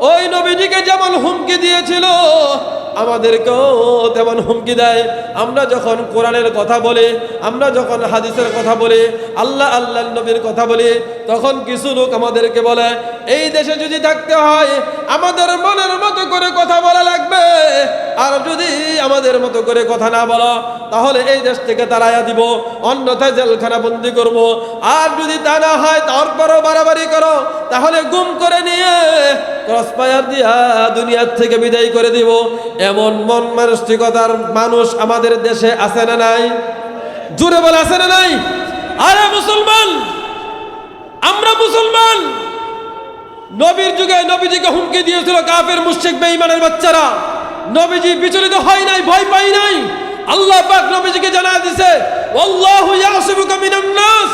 ওই নবীজিকে যেমন হুমকি দিয়েছিল আমাদেরকেও তেমন হুমকি দেয়। আমরা যখন কোরআনের কথা বলি, আমরা যখন হাদিসের কথা বলি, আল্লাহ আল্লাহর নবীর কথা বলি, তখন কিছু লোক আমাদেরকে বলে এই দেশে যদি থাকতে হয় আমাদের মনের মতো করে কথা বলা লাগবে, আর যদি আমাদের মতো করে কথা না বলো তাহলে এই দেশ থেকে তাড়াইয়া দিব, অন্যথায় জেলখানা বন্দি করব। আর যদি তা না হয় তারপরও বাড়াবাড়ি করো তাহলে গুম করে নিয়ে ক্রসফায়ার দিয়া দুনিয়ার থেকে বিদায় করে দিব। এমন মন মানসিকতার মানুষ আমাদের দেশে আছে না নাই? জোরে বলে আছে না নাই? আরে মুসলমান, আমরা মুসলমান। নবীর যুগে নবীজিকে হুমকি দিয়েছিল কাফের মুশরিক বেঈমানের বাচ্চারা। নবীজি বিচলিত হয় নাই, ভয় পাই নাই। আল্লাহ পাক নবীজিকে জানায় দিয়েছে ওয়াল্লাহু ইয়াসিবুকা মিনান নাস।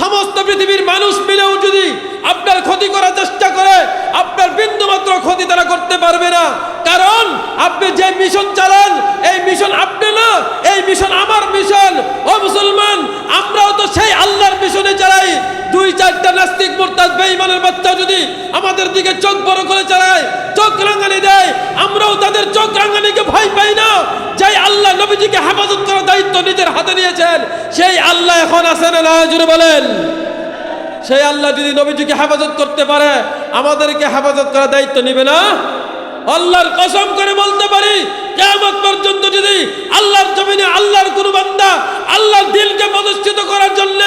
সমস্ত পৃথিবীর মানুষ মিলেও যদি আপনার ক্ষতি করার চেষ্টা করে আপনার বিন্দুমাত্র ক্ষতি তারা করতে পারবে না। কারণ আপনি যে মিশন চালান এই মিশন আপনি না, এই মিশন আমার মিশন। ও মুসলমান, আমরাও তো সেই আল্লাহর মিশনে চালাই। দুই চারটা নাস্তিক মুরতাদ বেঈমানের বাচ্চা যদি আমাদের দিকে চোখ বড় করে চালায়, চোখ রাঙানি দেয়, আমরাও তাদের চোখ রাঙানিকে ভয় পাই না। যাই আল্লাহ নবীজিকে হেফাজত করার দায়িত্ব নিজের হাতে নিয়েছেন সেই আল্লাহ এখন আছেন না? জুড়ে বলেন। সেই আল্লাহ যদি নবীজিকে হেফাজত করতে পারে আমাদেরকে হেফাজত করার দায়িত্ব নিবে না? আল্লাহর কসম করে বলতে পারি কিয়ামত পর্যন্ত যদি আল্লাহর জমিনে আল্লাহর কোন বান্দা আল্লাহর দিলকে প্রতিষ্ঠিত করার জন্য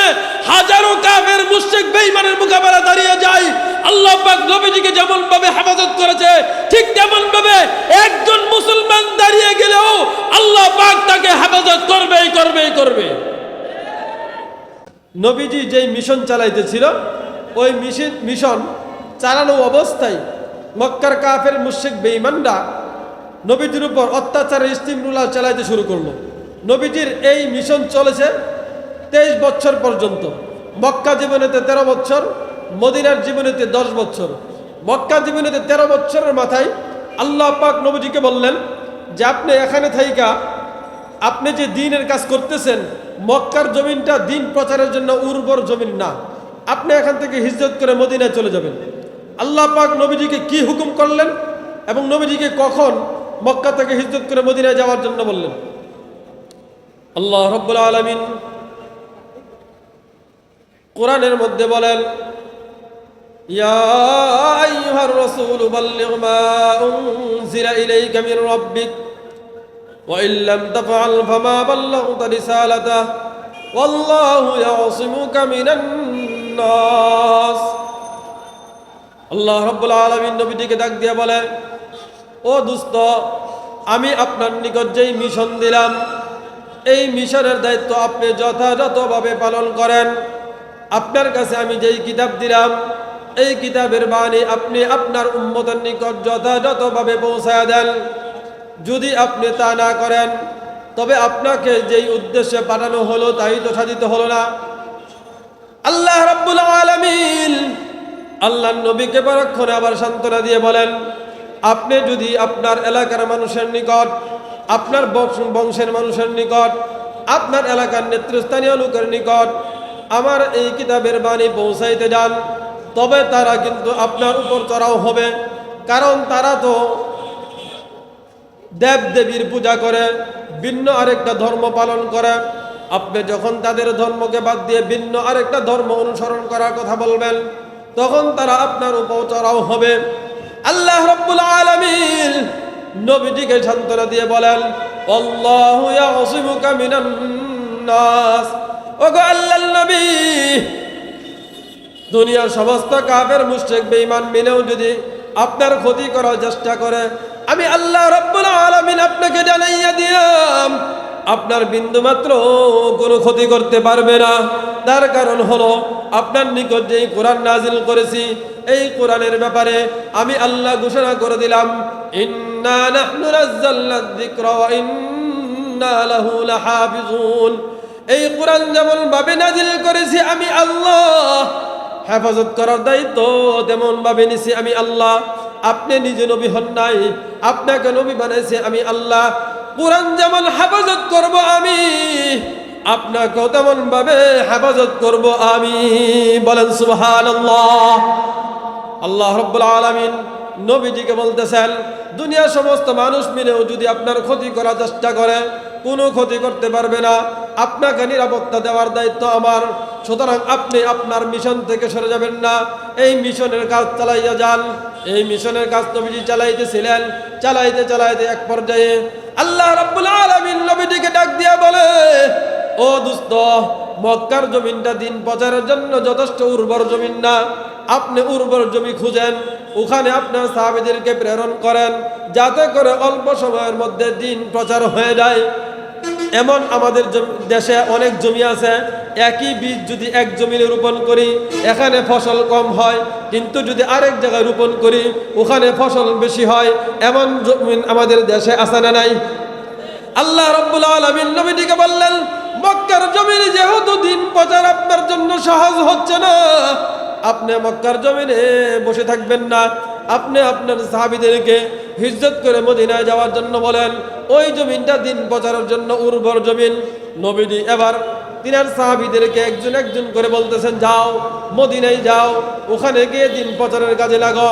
হাজারো কাফের মুশরিক বেঈমানের মোকাবেলা দাঁড়িয়ে যায়, আল্লাহ পাক নবীজিকে যেমন ভাবে হেফাজত করেছে ঠিক তেমন ভাবে একজন মুসলমান দাঁড়িয়ে গেলেও আল্লাহ পাক তাকে হেফাজত করবে। নবীজি যেই মিশন চালাইতেছিল ওই মিশন চালানো অবস্থায় মক্কার কাফের মুশরিক বেঈমানরা নবীজির উপর অত্যাচারের ইস্তিমরুলা চালাইতে শুরু করলো। নবীজির এই মিশন চলেছে 23 বছর পর্যন্ত। মক্কা জীবনেতে 13 বছর, মদিনার জীবনেতে 10 বছর। মক্কা জীবনেতে 13 বছরের মাথায় আল্লাহ পাক নবীজিকে বললেন যে আপনি এখানে থাইকা আপনি যে দ্বীনের কাজ করতেছেন, মক্কার জমিনটা দ্বীন প্রচারের জন্য উর্বর জমিন না, আপনি এখান থেকে হিজরত করে মদিনায় চলে যাবেন। আল্লাহ পাক নবীজিকে কি হুকুম করলেন এবং নবীজিকে কখন মক্কা থেকে হিজরত করে মদিনায় যাওয়ার জন্য বললেন? আল্লাহ রাব্বুল আলামিন কোরআনের মধ্যে বলেন ইয়া আইয়ুহার রাসূলু বাল্লিগ মা উনজিলা ইলাইকা মির রাব্বিক ওয়া ইল্লাম তাফআল ফামা বাল্লাগতা রিসালাতাহু ওয়াল্লাহু ইয়াসিমুকা মিনান নাস। আল্লাহ রাব্বুল আলামিন নবীটিকে ডাক দিয়ে বলে, ও দোস্ত, আমি আপনার নিকট যেই মিশন দিলাম এই মিশনের দায়িত্ব আপনি যথাযথভাবে পালন করেন। আপনার কাছে আমি যেই কিতাব দিলাম এই কিতাবের বাণী আপনি আপনার উম্মতের নিকট যথাযথভাবে পৌঁছায় দেন। যদি আপনি তা না করেন তবে আপনাকে যেই উদ্দেশ্যে পাঠানো হলো তাই তো সাধিত হলো না। আল্লাহ রাব্বুল আলামিন আল্লাহর নবীকে পরক্ষণে আবার সান্ত্বনা দিয়ে বলেন, আপনি যদি আপনার এলাকার মানুষের নিকট, আপনার বংশের মানুষের নিকট, আপনার এলাকার নেতৃস্থানীয় লোকের নিকট আমার এই কিতাবের বাণী পৌঁছাইতে যান তবে তারা কিন্তু আপনার উপর চড়াও হবে। কারণ তারা তো দেব দেবীর পূজা করে, ভিন্ন আরেকটা ধর্ম পালন করে। আপনি যখন তাদের ধর্মকে বাদ দিয়ে ভিন্ন আরেকটা ধর্ম অনুসরণ করার কথা বলবেন তখন তারা আপনার উপর চড়াও হবে। আল্লাহ রাব্বুল আলামিন নবীজিকে সান্ত্বনা দিয়ে বলেন আল্লাহু ইয়াসিমুকা মিনান নাস। ওগো আল্লাহর নবী, দুনিয়ার সমস্ত কাফের মুশরিক বেঈমান মিলেও যদি আপনার ক্ষতি করার চেষ্টা করে আমি আল্লাহ রাব্বুল আলামিন আপনাকে জানাইয়া দিলাম আপনার বিন্দুমাত্র কোনো ক্ষতি করতে পারবে না। তার কারণ হলো আপনার নিকট যেই কোরআন নাজিল করেছি এই কোরআনের ব্যাপারে আমি আল্লাহ ঘোষণা করে দিলাম ইন্না নাহনু নাযালনায যিকরা ওয়া ইন্না লাহু লাহাফিজুন। এই কোরআন যেমন ভাবে নাজিল করেছি আমি আল্লাহ, হেফাজত করার দায়িত্ব তেমন ভাবে নিছি আমি আল্লাহ। আপনি নিজে নবী হন নাই, আপনাকে নবী বানাইছে আমি আল্লাহ। কোরআন যেমন হেফাজত করব আমি, আপনাকেও তেমন ভাবে হেফাজত করব আমি। বলেন সুবহানাল্লাহ। আল্লাহ রাব্বুল আলামিন নবীজিকে বলতেছেন, দুনিয়ার সমস্ত মানুষ মিলেও যদি আপনার ক্ষতি করার চেষ্টা করে, কোনো ক্ষতি করতে পারবে না। আপনাকে নিরাপত্তা দেওয়ার দায়িত্ব আমার। সুতরাং আপনি আপনার মিশন থেকে সরে যাবেন না, এই মিশনের কাজ চালাইয়া যান। এই মিশনের কাজ নবীজি চালাইতেছিলেন। চালাইতে চালাইতে এক পর্যায়ে আল্লাহ রাব্বুল আলামিন নবীজিকে ডাক দিয়া বলে, ও দোস্ত, মক্কার জমিনটা দিন প্রচারের জন্য যথেষ্ট উর্বর জমিন না। আপনি উর্বর জমি খুঁজেন, ওখানে আপনার সাহাবীদেরকে প্রেরণ করেন, যাতে করে অল্প সময়ের মধ্যে দিন প্রচার হয়ে যায়। এমন আমাদের দেশে অনেক জমি আছে, একই বীজ যদি এক জমিনে রোপণ করি এখানে ফসল কম হয়, কিন্তু যদি আরেক জায়গায় রোপণ করি ওখানে ফসল বেশি হয়। এমন জমিন আমাদের দেশে আছে না নাই? আল্লাহ রাব্বুল আলামিন নবীকে বললেন, মক্কার জমিনে যেহেতু দিন প্রচার আপনার জন্য সহজ হচ্ছে না, আপনি মক্কার জমিনে বসে থাকবেন না, আপনি আপনার সাহাবীদেরকে হিজরত করে মদিনায় যাওয়ার জন্য বলেন। ওই জমিনটা দিন প্রচারের জন্য উর্বর জমিন। নবীজি এবার তিনার সাহাবীদেরকে একজন একজন করে বলতেছেন, যাও মদিনায় যাও, ওখানে গিয়ে দিন প্রচারের কাজে লাগো।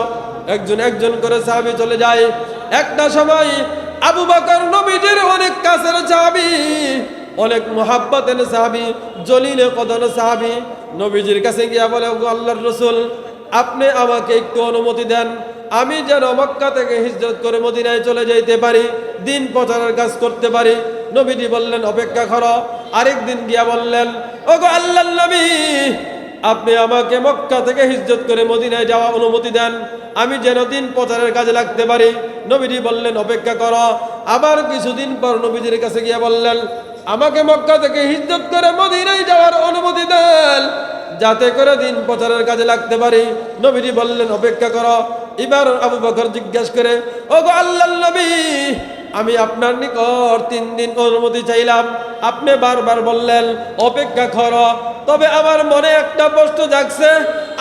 একজন একজন করে সাহাবী চলে যায়। একটা সময় আবু বকর নবীজির অনেক কাছের সাহাবী, অনেক মুহাব্বতের সাহাবী, জলিলে কদর সাহাবী, নবীজির কাছে গিয়া বলে, ওগো আল্লাহর রাসূল, আপনি আমাকে একটু অনুমতি দেন, আমি যেন মক্কা থেকে হিজরত করে মদিনায় চলে যাইতে পারি, দিন প্রচারের কাজ করতে পারি। নবীজি বললেন, অপেক্ষা করো। আরেকদিন গিয়া বললেন, ওগো আল্লাহর নবী, আপনি আমাকে মক্কা থেকে হিজরত করে মদিনায় যাওয়া অনুমতি দেন, আমি যেন দিন প্রচারের কাজে লাগতে পারি। নবীজি বললেন, অপেক্ষা করো। আবার কিছুদিন পর নবীজির কাছে গিয়া বললেন, আমাকে মক্কা থেকে হিজরত করে মদিনায় যাওয়ার অনুমতি দেন, যাতে করে দিন প্রচারের কাজে লাগতে পারি। নবীজি বললেন, অপেক্ষা করো। এবার আবু বকর জিজ্ঞাসা করে, ওগো আল্লাহর নবী, আমি আপনার নিকট 3 দিন অনুমতি চাইলাম, আপনি বারবার বললেন অপেক্ষা করো। তবে আমার মনে একটা প্রশ্ন জাগছে,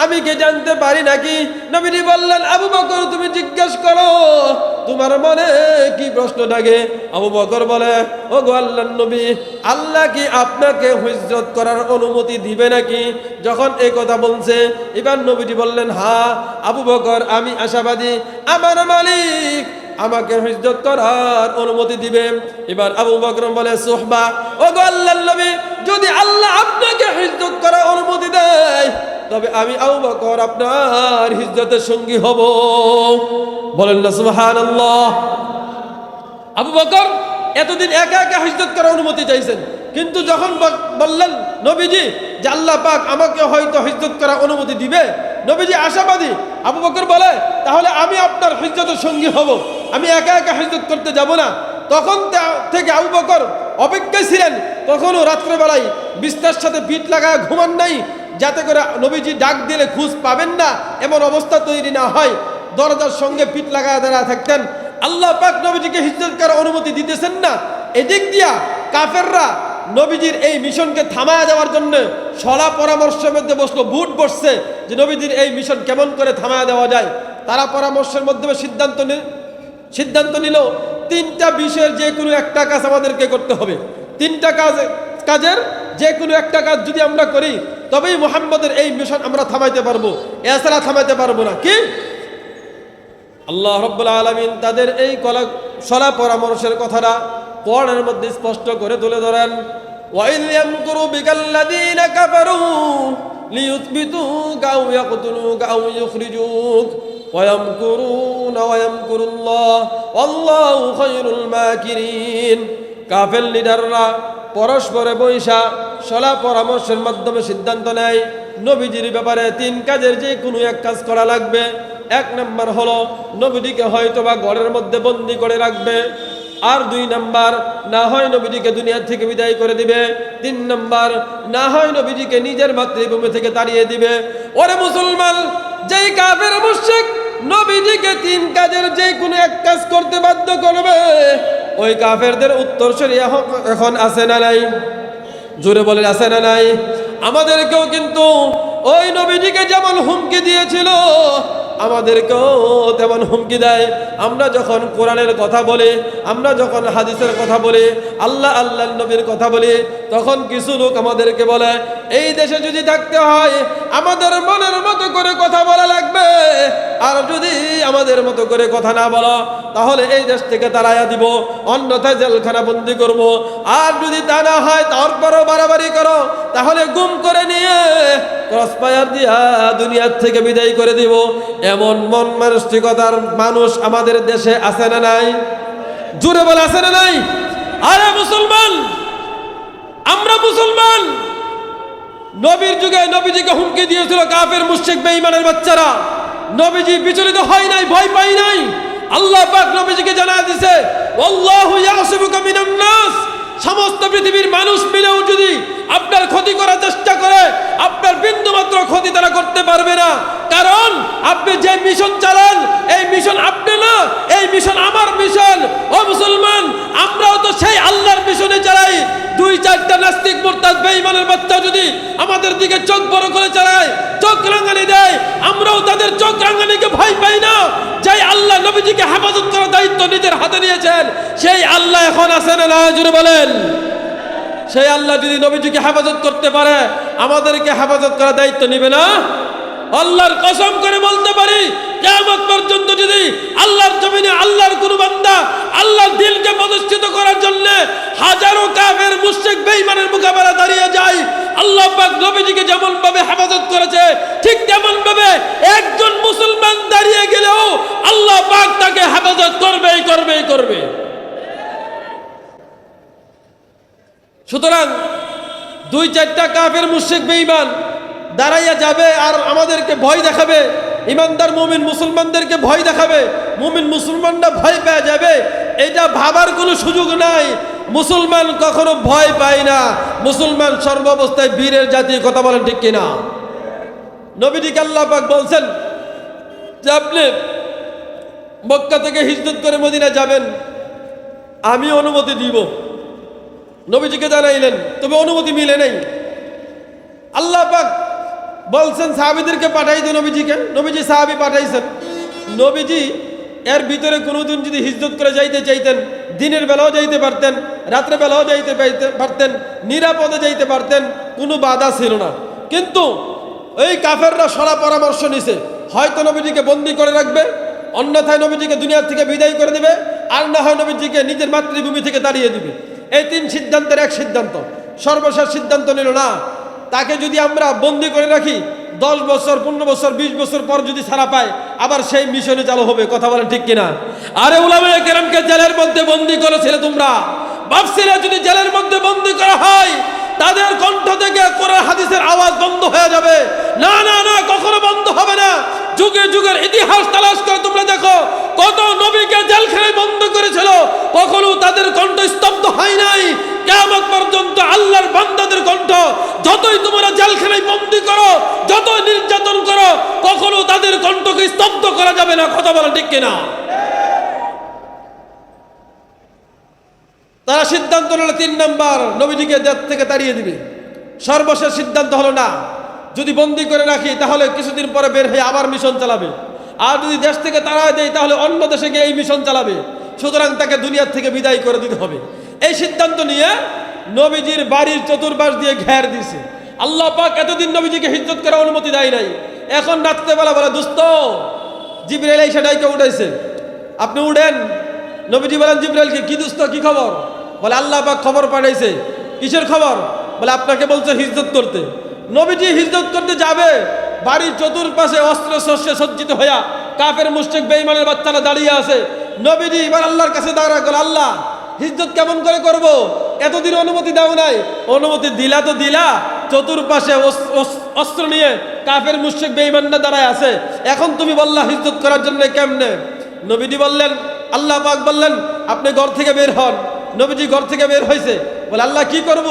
আমি কি জানতে পারি নাকি? নবীজি বললেন, আবু বকর, তুমি জিজ্ঞেস করো, তোমার মনে কি প্রশ্ন জাগে? আবু বকর বলে, ওগো আল্লাহর নবী, আল্লাহ কি আপনাকে হিজরত করার অনুমতি দিবে নাকি? যখন এই কথা বলছে, এবার নবীজি বললেন, হ্যাঁ আবু বকর, আমি আশাবাদী, আমার মালিক আমাকে হিজরত করার অনুমতি দিবে। এবার আবু বকর বলে, সুহবা, ওগো আল্লাহর নবী, যদি আল্লাহ আপনাকে হিজরত করার অনুমতি দেয়, তবে আমি আবু বকর আপনার হিজরতের সঙ্গী হব। বলেন না সুবহানাল্লাহ। আবু বকর এতদিন একা একা হিজরত করার অনুমতি চাইছেন, কিন্তু যখন বললেন নবীজি যে আল্লাহ পাক আমাকে হয়তো হিজরত করার অনুমতি দিবে, নবীজি আশাবাদী। আবু বকর বলে, তাহলে আমি আপনার হিজরতের সঙ্গী হব, আমি একা একা হিজরত করতে যাব না। তখন থেকে আবু বকর অপেক্ষায় ছিলেন, কখনো রাত্রেবেলায় বিস্তার সাথে পিঠ লাগায় ঘুমান নাই, যাতে করে নবীজি ডাক দিলে খুঁজ পাবেন না এমন অবস্থা তৈরি না হয়। দরজার সঙ্গে পিঠ লাগায় দাঁড়ায় থাকতেন। আল্লাহ পাক নবীজিকে হিজরত করার অনুমতি দিতেছেন না। এদিক দিয়া কাফেররা নবীজির এই মিশনকে থামায়া দেওয়ার জন্য সলা পরামর্শের মধ্যে বসলো, বুট বসছে যে নবীজির এই মিশন কেমন করে থামায়া দেওয়া যায়। তারা পরামর্শের মাধ্যমে সিদ্ধান্ত নিল 3টা বিষয়ের যে কোনো একটা কাজ আমাদেরকে করতে হবে। 3টা কাজের যে কোনো একটা কাজ যদি আমরা করি, তবেই মুহাম্মদের এই মিশন আমরা থামাইতে পারবো, এছাড়া থামাইতে পারবো না। কি? আল্লাহ রাব্বুল আলামিন তাদের এই সলা পরামর্শের কথাটা কোরআনের মধ্যে স্পষ্ট করে তুলে ধরেন। ওয়াইল ইয়ামকুরু বিকাল্লাযীনা কাফারু লিয়ুথবিতুকা আও ইয়াকতুলুকা আও ইউখরিজুক ওয়া ইয়ামকুরুনা ওয়া ইয়ামকুরুল্লাহ ওয়াল্লাহু খায়রুল মাকিরিন। কাফের লিডাররা পরস্পরে বৈশা সলা পরামর্শের মাধ্যমে সিদ্ধান্ত নেয় নবীজির ব্যাপারে 3 কাজের যে কোনো এক কাজ করা লাগবে। 1 নম্বর হলো নবীজিকে হয়তোবা ঘরের মধ্যে বন্দি করে রাখবে, আর 2 নম্বর না হয় নবীজিকে দুনিয়া থেকে বিদায় করে দিবে, 3 নম্বর না হয় নবীজিকে নিজের মাতৃভূমি থেকে তাড়িয়ে দিবে। ওরে মুসলমান, যেই কাফের মুশরিক নবীজিকে 3 কাজের যে কোনো এক কাজ করতে বাধ্য করবে, ওই কাফেরদের উত্তরসূরি এখন আছে না নাই? জোরে বলেন, আছে না নাই? আমাদেরকেও কিন্তু ওই নবীজিকে যেমন হুমকি দিয়েছিল, আমাদেরকেও তেমন হুমকি দেয়। আমরা যখন কোরআনের কথা বলি, আমরা যখন হাদিসের কথা বলি, আল্লাহ আল্লাহর নবীর কথা বলি, তখন কিছু লোক আমাদেরকে বলে এই দেশে যদি থাকতে হয় আমাদের মনের মতো করে কথা বলা লাগবে, আর যদি আমাদের মতো করে কথা না বলো তাহলে এই দেশ থেকে তাড়াইয়া দিব, অন্যথায় জেলখানা বন্দি করব। আর যদি তা না হয় তারপরও বাড়াবাড়ি করো তাহলে গুম করে নিয়ে ক্রসফায়ার দিয়া দুনিয়ার থেকে বিদায় করে দিব। এমন মন মানসিকতার মানুষ আমাদের দেশে আছে না নাই? জুড়ে বলে আছে না নাই? আরে মুসলমান, আমরা মুসলমান। নবীর যুগে নবীজিকে হুমকি দিয়েছিল কাফের মুশরিক বেঈমানের বাচ্চারা। নবীজি বিচলিত হয় নাই, ভয় পায় নাই। আল্লাহ পাক নবীজিকে জানায় দিয়েছে আল্লাহু ইয়াসিবুকা মিনান নাস। সমস্ত পৃথিবীর মানুষ মিলেও যদি আপনার ক্ষতি করার চেষ্টা করে, আপনার বিন্দুমাত্র ক্ষতি তারা করতে পারবে না। কারণ আপনি যে মিশন চালান এই মিশন আপনি না, এই মিশন আমার মিশন। ও মুসলমান, আমরাও তো সেই আল্লাহর মিশনে চালাই। দুই চারটা নাস্তিক মুরতাদ বেঈমানের বাচ্চা যদি আমাদের দিকে চোখ বড় করে চালায়, চোখ রাঙানি দেয়, আমরাও তাদের চোখ রাঙানিকে ভয় পাই না। যাই আল্লাহ নবীজিকে হেফাজত করার দায়িত্ব নিজের হাতে নিয়েছেন, সেই আল্লাহ এখন আছেন না? জুড়ে বলেন। সেই আল্লাহ যদি নবীজিকে হেফাজত করতে পারে, আমাদেরকে হেফাজত করার দায়িত্ব নেবে না? আল্লাহর কসম করে বলতে পারি, কিয়ামত পর্যন্ত যদি আল্লাহর জমিনে আল্লাহর কোন বান্দা আল্লাহর দিলকে প্রতিষ্ঠিত করার জন্য হাজারো কাফের মুশরিক বেঈমানের মোকাবেলা দাঁড়িয়ে যায়, আল্লাহ পাক নবীজিকে যেমন ভাবে হেফাজত করেছে ঠিক তেমন ভাবে একজন মুসলমান দাঁড়িয়ে গেলেও আল্লাহ পাক তাকে হেফাজত করবেই করবেই করবে। সুতরাং দুই চারটা কাফের মুশরিক বেঈমান দাঁড়াইয়া যাবে আর আমাদেরকে ভয় দেখাবে, ইমানদার মুমিন মুসলমানদেরকে ভয় দেখাবে, মুমিন মুসলমানরা ভয় পেয়ে যাবে, এটা ভাবার কোনো সুযোগ নাই। মুসলমান কখনো ভয় পায় না। মুসলমান সর্বাবস্থায় বীরের জাতি। কথা বলেন ঠিক কিনা? নবীজিকে আল্লাহ পাক বলছেন যে আপনি মক্কা থেকে হিজরত করে মদিনা যাবেন, আমি অনুমতি দিব। নবীজিকে জানাইলেন, তবে অনুমতি মিলে নাই। আল্লাহ পাক বলছেন সাহাবীদেরকে পাঠাই দিও নবীজিকে। নবীজি সাহাবী পাঠাইছেন। নবীজি এর ভিতরে কোনোদিন যদি হিজরত করে যাইতে চাইতেন, দিনের বেলাও যাইতে পারতেন, রাত্রে বেলাও যাইতে পারতেন, নিরাপদে যাইতে পারতেন, কোনো বাধা ছিল না। কিন্তু এই কাফেররা সরা পরামর্শ নিছে, হয়তো নবীজিকে বন্দী করে রাখবে, অন্যথায় নবীজিকে দুনিয়া থেকে বিদায় করে দিবে, আর না হয় নবীজিকে নিজের মাতৃভূমি থেকে তাড়িয়ে দিবে। এই তিন সিদ্ধান্তের এক সিদ্ধান্ত। সর্বশেষ সিদ্ধান্ত নিল না, তাকে যদি আমরা বন্দী করে রাখি 10 বছর 15 বছর 20 বছর পর যদি ছাড়া পায়, আবার সেই মিশনে চালু হবে। কথা বলেন ঠিক কিনা? আরে উলামায়ে কেরামকে জেলের মধ্যে বন্দী করেছিলে তোমরা, ভাবছিলে যদি জেলের মধ্যে বন্দী করা হয় তাদের কণ্ঠ থেকে কোরআন হাদিসের আওয়াজ বন্ধ হয়ে যাবে। না না না, কখনো বন্ধ হবে না। যুগে যুগের ইতিহাস তালাশ করে তোমরা দেখো, কত নবীকে জেলখানায় বন্ধ করেছিল, কখনো তাদের কণ্ঠ স্তব্ধ হয় নাই। কিয়ামত পর্যন্ত আল্লাহর বান্দাদের কণ্ঠ যতই তোমরা জেলখানায় বন্দী করো, যত নির্যাতন করো, কখনো তাদের কণ্ঠকে স্তব্ধ করা যাবে না। কথা বলা ঠিক কিনা? তারা সিদ্ধান্ত নিল 3 নাম্বার, নবীজিকে দেশ থেকে তাড়িয়ে দিবে। সর্বশেষ সিদ্ধান্ত হলো না, যদি বন্দী করে রাখি তাহলে কিছুদিন পরে বের হয়ে আবার মিশন চালাবে, আর যদি দেশ থেকে তাড়ায় দেয় তাহলে অন্য দেশে গিয়ে এই মিশন চালাবে। সুতরাং তাকে দুনিয়ার থেকে বিদায় করে দিতে হবে। এই সিদ্ধান্ত নিয়ে নবীজির বাড়ির চতুর্পাশ দিয়ে ঘের দিয়েছে। আল্লাহ পাক এতদিন নবীজিকে হিজরত করার অনুমতি দেয় নাই। এখন রাত্রেবেলা বলে, দোস্ত জিবরাইল এসে ডাইকে উঠাইছে, আপনি উঠেন। নবীজি বলেন জিবরাইলকে, কি দোস্ত কি খবর? বলে আল্লাহ পাক খবর পাঠাইছে। কিসের খবর? বলে আপনাকে বলছে হিজরত করতে। নবীজি হিজরত করতে যাবে, বাড়ির চতুর্পাশে অস্ত্র শস্যে সজ্জিত হইয়া কাফের মুশরিক বেঈমানের বাচ্চারা দাঁড়িয়ে আছে। নবীজি এবার আল্লাহর কাছে দাঁড়া গেল, আল্লাহ হিজরত কেমন করে করব? এতদিন অনুমতি দাও নাই, অনুমতি দিলা তো দিলা, চতুর্পাশে অস্ত্র নিয়ে কাফের মুশরিক বেঈমানরা দাঁড়ায় আছে, এখন তুমি বললা হিজরত করার জন্য কেমনে? নবীজি বললেন, আল্লাহ পাক বললেন আপনি ঘর থেকে বের হন। নবীজি ঘর থেকে বের হয়েছে। বলে আল্লাহ কি করব?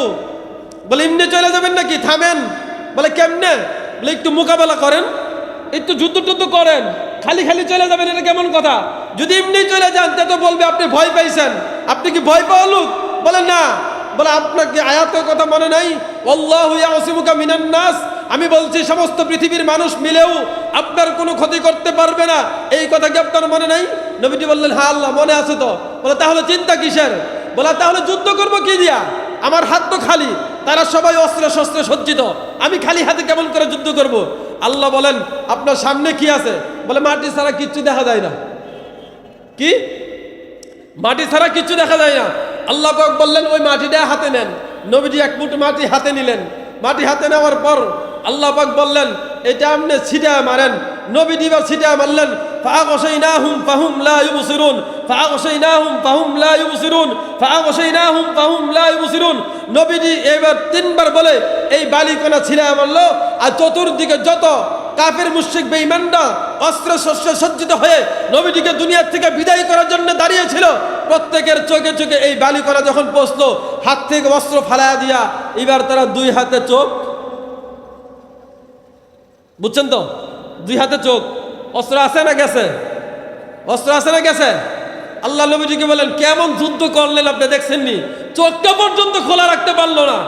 বলে এমনি চলে যাবেন নাকি? থামেন। বলে কেমনে? বলে একটু মোকাবেলা করেন, একটু যুদ্ধ টুদ্ধ করেন, খালি খালি চলে যাবেন এটা কেমন কথা? যদি এমনি চলে যান তা তো বলবে আপনি ভয় পাইছেন। আপনি কি ভয় পাওয়া লোক? বলে না। বলে আপনার কি আয়াতের কথা মনে নাই? আল্লাহু ইয়াসিমুকা মিনান নাস। আমি বলছি সমস্ত পৃথিবীর মানুষ মিলেও আপনার কোনো ক্ষতি করতে পারবে না। এই কথা কি আপনার মনে নাই? নবীজি বললেন, হ্যাঁ আল্লাহ মনে আছে তো। বলে তাহলে চিন্তা কিসের? বলে তাহলে যুদ্ধ করব কি দিয়া? আমার হাত তো খালি, তারা সবাই অস্ত্রে শস্ত্রে সজ্জিত, আমি খালি হাতে কেমন করে যুদ্ধ করব? আল্লাহ বলেন, আপনার সামনে কি আছে? বলে মাটি ছাড়া কিচ্ছু দেখা যায় না। কি? মাটি ছাড়া কিচ্ছু দেখা যায় না। আল্লাহ পাক বললেন, ওই মাটিটা হাতে নেন। নবীজি এক মুঠো মাটি হাতে নিলেন। মাটি হাতে নেওয়ার পর আল্লাহ পাক বললেন, এটা আপনি ছিটা মারেন। নবীজি এবার ছিটা মারলেন। ফাআগশাইনাহুম ফাহুম লা ইউবসিরুন, ফাআগশাইনাহুম ফাহুম লা ইউবসিরুন, ফাআগশাইনাহুম ফাহুম লা ইউবসিরুন। নবীজি এবার তিনবার বলে এই বালিকণা ছিটা মারলো। আর চতুর্দিকে যত কাফের মুশরিক বেঈমানরা অস্ত্র শস্ত্রে সজ্জিত হয়ে নবীজিকে দুনিয়া থেকে বিদায় করার জন্য দাঁড়িয়েছিল, প্রত্যেকের চোখে চোখে এই বালিকণা যখন পৌঁছলো, হাত থেকে অস্ত্র ফালায়া দিয়া এবার তারা দুই হাতে চোখ, বুঝছেন তো? দুই হাতে চোখ। অস্ত্র আছে না গেছে? অস্ত্র আছে না গেছে? আল্লাহ নবীজিকে বলেন, কেমন যুদ্ধ করলেন আপনি, দেখছেননি? চোখটা পর্যন্ত খোলা রাখতে পারলো না।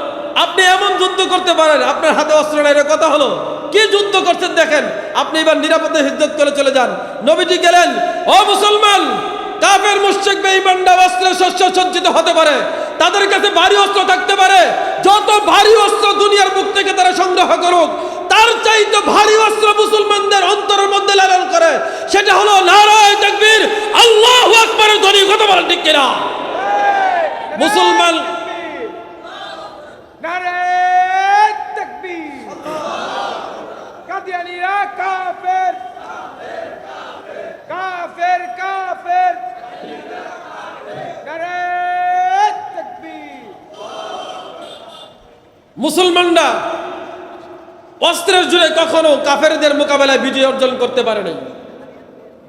আপনি এমন যুদ্ধ করতে পারেন, আপনার হাতে অস্ত্র নাই, এর কথা হলো? কি যুদ্ধ করছেন দেখেন। আপনি এবার নিরাপদে হিজরত করে চলে যান। নবীজি গেলেন, ও মুসলমান, কাফের মুশরিক বেঈমানরা অস্ত্রে শস্ত্র সজ্জিত হতে পারে, তাদের কাছে ভারী অস্ত্র থাকতে পারে, যত ভারী অস্ত্র দুনিয়ার বুক থেকে তারা সংগ্রহ করুক, তার চাইতে ভারী অস্ত্র মুসলমানদের অন্তরের মধ্যে লালন করে, সেটা হলো নারায়ে তাকবীর, আল্লাহু আকবার। ধ্বনি কথা বলেন ঠিক কিনা? মুসলমান নারায়ে তাকবীর। কাদিয়ানীরা কাফের, কাফের কাফের, নারায়ে তাকবীর। মুসলমানরা অস্ত্রের জোরে কখনো কাফেরদের মোকাবেলায় বিজয় অর্জন করতে পারে নাই।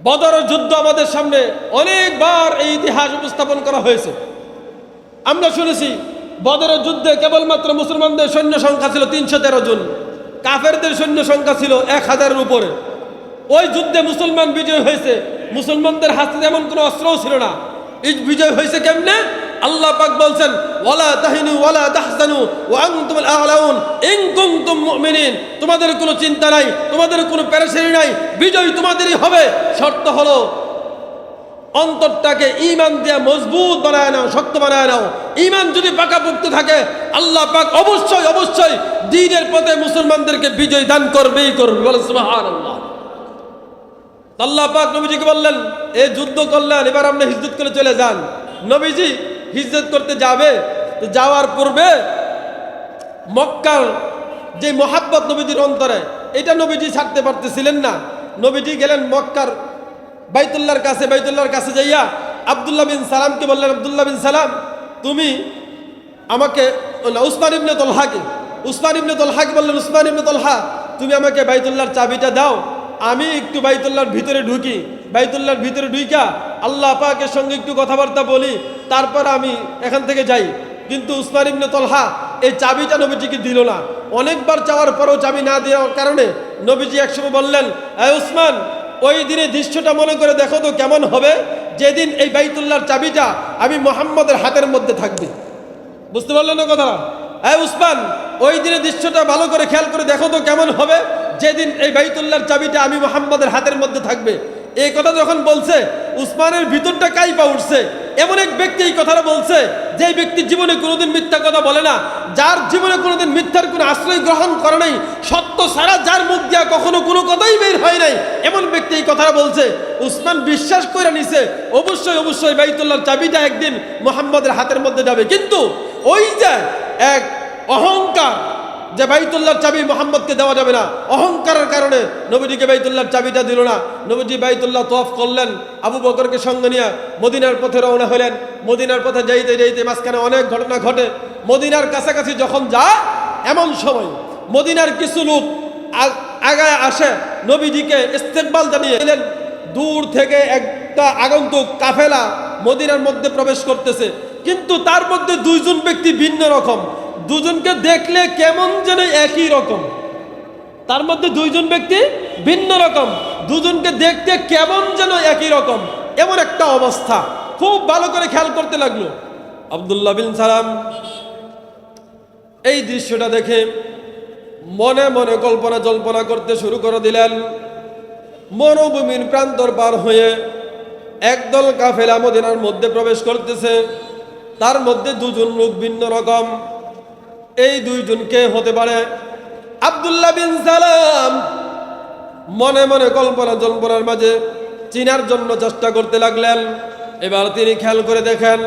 বদরের যুদ্ধ আমাদের সামনে অনেকবার এই ইতিহাস উপস্থাপন করা হয়েছে। আমরা শুনেছি বদরের যুদ্ধে কেবলমাত্র মুসলমানদের সৈন্য সংখ্যা ছিল 313 জন, কাফেরদের সৈন্য সংখ্যা ছিল 1000-এর উপরে। ওই যুদ্ধে মুসলমান বিজয় হয়েছে, মুসলমানদের হাতে এমন কোনো অস্ত্রও ছিল না। এই বিজয় হয়েছে কেমনে? আল্লাহ পাক বলছেন, ওয়ালা তাহিনু ওয়ালা তাহজানু ওয়া আনতুমুল আ'লাউন ইন কুনতুম মুমিনিন। তোমাদের কোনো চিন্তা নাই, তোমাদের কোনো পেরেশানি নাই, বিজয় তোমাদেরই হবে। শর্ত হলো অন্তরটাকে ঈমান দিয়ে মজবুত বানায় নাও, শক্ত বানায় নাও। ঈমান যদি পাকাপোক্ত থাকে, আল্লাহ পাক অবশ্যই অবশ্যই দ্বীনের পথে মুসলমানদেরকে বিজয় দান করবেই করবে। বলেন সুবহানাল্লাহ। আল্লাহ পাক নবীজিকে বললেন, এই যুদ্ধ করলেন, এবার আপনি হিজরত করে চলে যান। নবীজি হিজরত করতে যাবে, তো যাওয়ার পূর্বে মক্কার যে মহাব্বত নবীজির অন্তরে, এটা নবীজি ছাড়তে পারতেছিলেন না। নবীজি গেলেন মক্কার বাইতুল্লাহর কাছে। বাইতুল্লাহর কাছে যাইয়া আব্দুল্লাহ বিন সালামকে বললেন, আব্দুল্লাহ বিন সালাম, তুমি আমাকে, উসমান ইবনে তলহাকে বললেন, উসমান ইবনে তলহা, তুমি আমাকে বাইতুল্লাহর চাবিটা দাও, আমি একটু বাইতুল্লাহর ভিতরে ঢুকি, বাইতুল্লাহর ভিতরে ঢুইকা আল্লাহ পাকের সঙ্গে একটু কথাবার্তা বলি, তারপর আমি এখান থেকে যাই। কিন্তু উসমান ইবনে তলহা এই চাবিটা নবীজিকে দিল না। অনেকবার চাওয়ার পরেও চাবি না দেওয়ার কারণে নবীজি একসময় বললেন, এই উসমান, ওই দিনে দৃশ্যটা মনে করে দেখো তো কেমন হবে, যেদিন এই বাইতুল্লাহর চাবিটা আমি মুহাম্মদের হাতের মধ্যে থাকবে। বুঝতে পারলেন না কথা? এই উসমান, ওই দিনে দৃশ্যটা ভালো করে খেয়াল করে দেখো তো কেমন হবে, যেদিন এই বাইতুল্লাহর চাবিটা আমি মুহাম্মদের হাতের মধ্যে থাকবে। এই কথা যখন বলছে, উসমানের ভিতরটা কাইপা উঠছে। এমন এক ব্যক্তি এই কথাটা বলছে, যে ব্যক্তি জীবনে কোনোদিন মিথ্যা কথা বলে না, যার জীবনে কোনোদিন মিথ্যার কোনো আশ্রয় গ্রহণ করে নাই, সত্য ছাড়া যার মুখ দিয়া কখনো কোনো কথাই বের হয় নাই, এমন ব্যক্তি এই কথাটা বলছে। উসমান বিশ্বাস করে নিছে অবশ্যই অবশ্যই বাইতুল্লাহর চাবিটা একদিন মুহাম্মদের হাতের মধ্যে যাবে। কিন্তু ওই যে এক অহংকার, যে বাইতুল্লাহর চাবি মুহাম্মদকে দেওয়া যাবে না, অহংকারের কারণে নবীজিকে বাইতুল্লাহর চাবিটা দিল না। নবীজি বাইতুল্লাহ তওয়াফ করলেন, আবু বকরকে সঙ্গে নিয়ে মদিনার পথে রওনা হলেন। মদিনার পথে যাইতে যাইতে মাঝখানে অনেক ঘটনা ঘটে। মদিনার কাছাকাছি যখন যায়, এমন সময় মদিনার কিছু লোক আগায় আসে, নবীজিকে ইস্তেকবাল জানিয়ে এলেন। দূর থেকে একটা আগন্তুক কাফেলা মদিনার মধ্যে প্রবেশ করতেছে, কিন্তু তার মধ্যে দুইজন ব্যক্তি ভিন্ন রকম। দুজনকে দেখলে কেমন যেন একই রকম, তার মধ্যে দুইজন ব্যক্তি ভিন্ন রকম, দুজনকে দেখতে কেমন যেন একই রকম, এমন একটা অবস্থা। খুব ভালো করে খেয়াল করতে লাগলো। আব্দুল্লাহ বিন সালাম এই দৃশ্যটা দেখে মনে মনে কল্পনা জল্পনা করতে শুরু করে দিলেন। মরুভূমির প্রান্তর পার হয়ে একদল কাফেলা মদিনার মধ্যে প্রবেশ করতেছে। তার মধ্যে দুজন লোক ভিন্ন রকম। এই দুইজন কে হতে পারে? আব্দুল্লাহ বিন সালাম মনে মনে কল্পনা জল্পনার মাঝে চিনার জন্য চেষ্টা করতে লাগলেন। এবার তিনি খেয়াল করে দেখেন,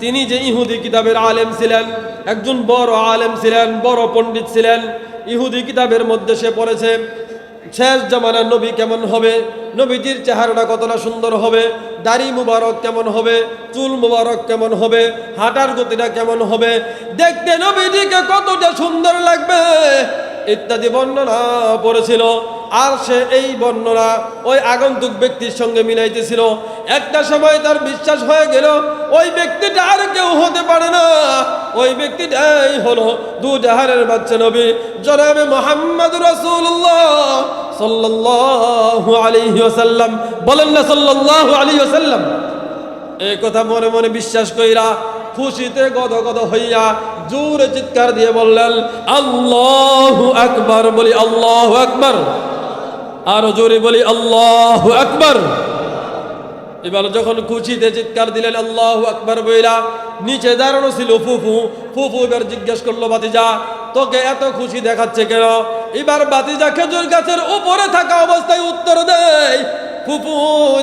তিনি যে ইহুদি কিতাবের আলেম ছিলেন, একজন বড় আলেম ছিলেন, বড় পণ্ডিত ছিলেন। ইহুদি কিতাবের মধ্যে সে পড়েছে শেষ জামানার নবী কেমন হবে, নবীজির চেহারাটা কতটা সুন্দর হবে, দাড়ি মুবারক কেমন হবে, চুল মুবারক কেমন হবে, হাঁটার গতিটা কেমন হবে, দেখতে নবীজিকে কতটা সুন্দর লাগবে ইত্যাদি বর্ণনা পড়েছিল। আর সে এই বর্ণনা ওই আগন্তুক ব্যক্তির সঙ্গে মিলাইতেছিল। একটা সময় তার বিশ্বাস হয়ে গেল ওই ব্যক্তিটা আর কেউ হতে পারে না, ওই ব্যক্তিটাই হলো দু জাহানের বাচ্চা নবী জনাবে মুহাম্মদ রাসূলুল্লাহ সাল্লাল্লাহু আলাইহি ওয়াসাল্লাম। বলেন না সাল্লাল্লাহু আলাইহি ওয়াসাল্লাম। এই কথা মনে মনে বিশ্বাস কইরা খুশিতে গদগদ হইয়া জোরে চিৎকার দিয়ে বললেন আল্লাহু আকবার। বলি আল্লাহু আকবার, আরো জোরে বলি আল্লাহু আকবার। এবার যখন খুশিতে চিৎকার দিলেন আল্লাহু আকবার বইলা, নিচে দাঁড়ানো ছিল ফুফু। ফুফু এবার জিজ্ঞেস করলো বাতিজা তোকে এত খুশি দেখাচ্ছে কেন? এবার বাতিজা খেজুর গাছের উপরে থাকা অবস্থায় উত্তর দেয় ফুফু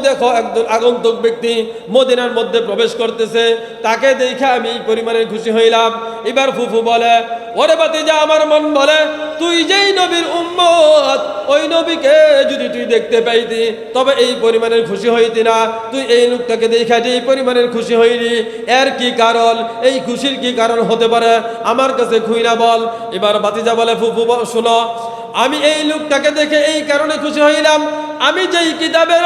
দেখো একজন আগন্তুক ব্যক্তি মদিনার মধ্যে প্রবেশ করতেছে, তাকে দেখে আমি এই পরিমাণে খুশি হইলাম। এবার ফুফু বলে ওরে বাতিজা আমার মন বলে তুই যেই নবীর উম্মত ওই নবীকে যদি তুই দেখতে পাইতি তবে এই পরিমাণের খুশি হইতি না। তুই এই লোকটাকে দেখে যে এই পরিমাণের খুশি হইলি, এর কি কারণ? এই খুশির কি কারণ হতে পারে আমার কাছে খুইনা বল। এবার বাতিজা বলে ফুফু শোনো, আমি এই লোকটাকে দেখে এই কারণে খুশি হইলাম, আমি যেই কিতাবের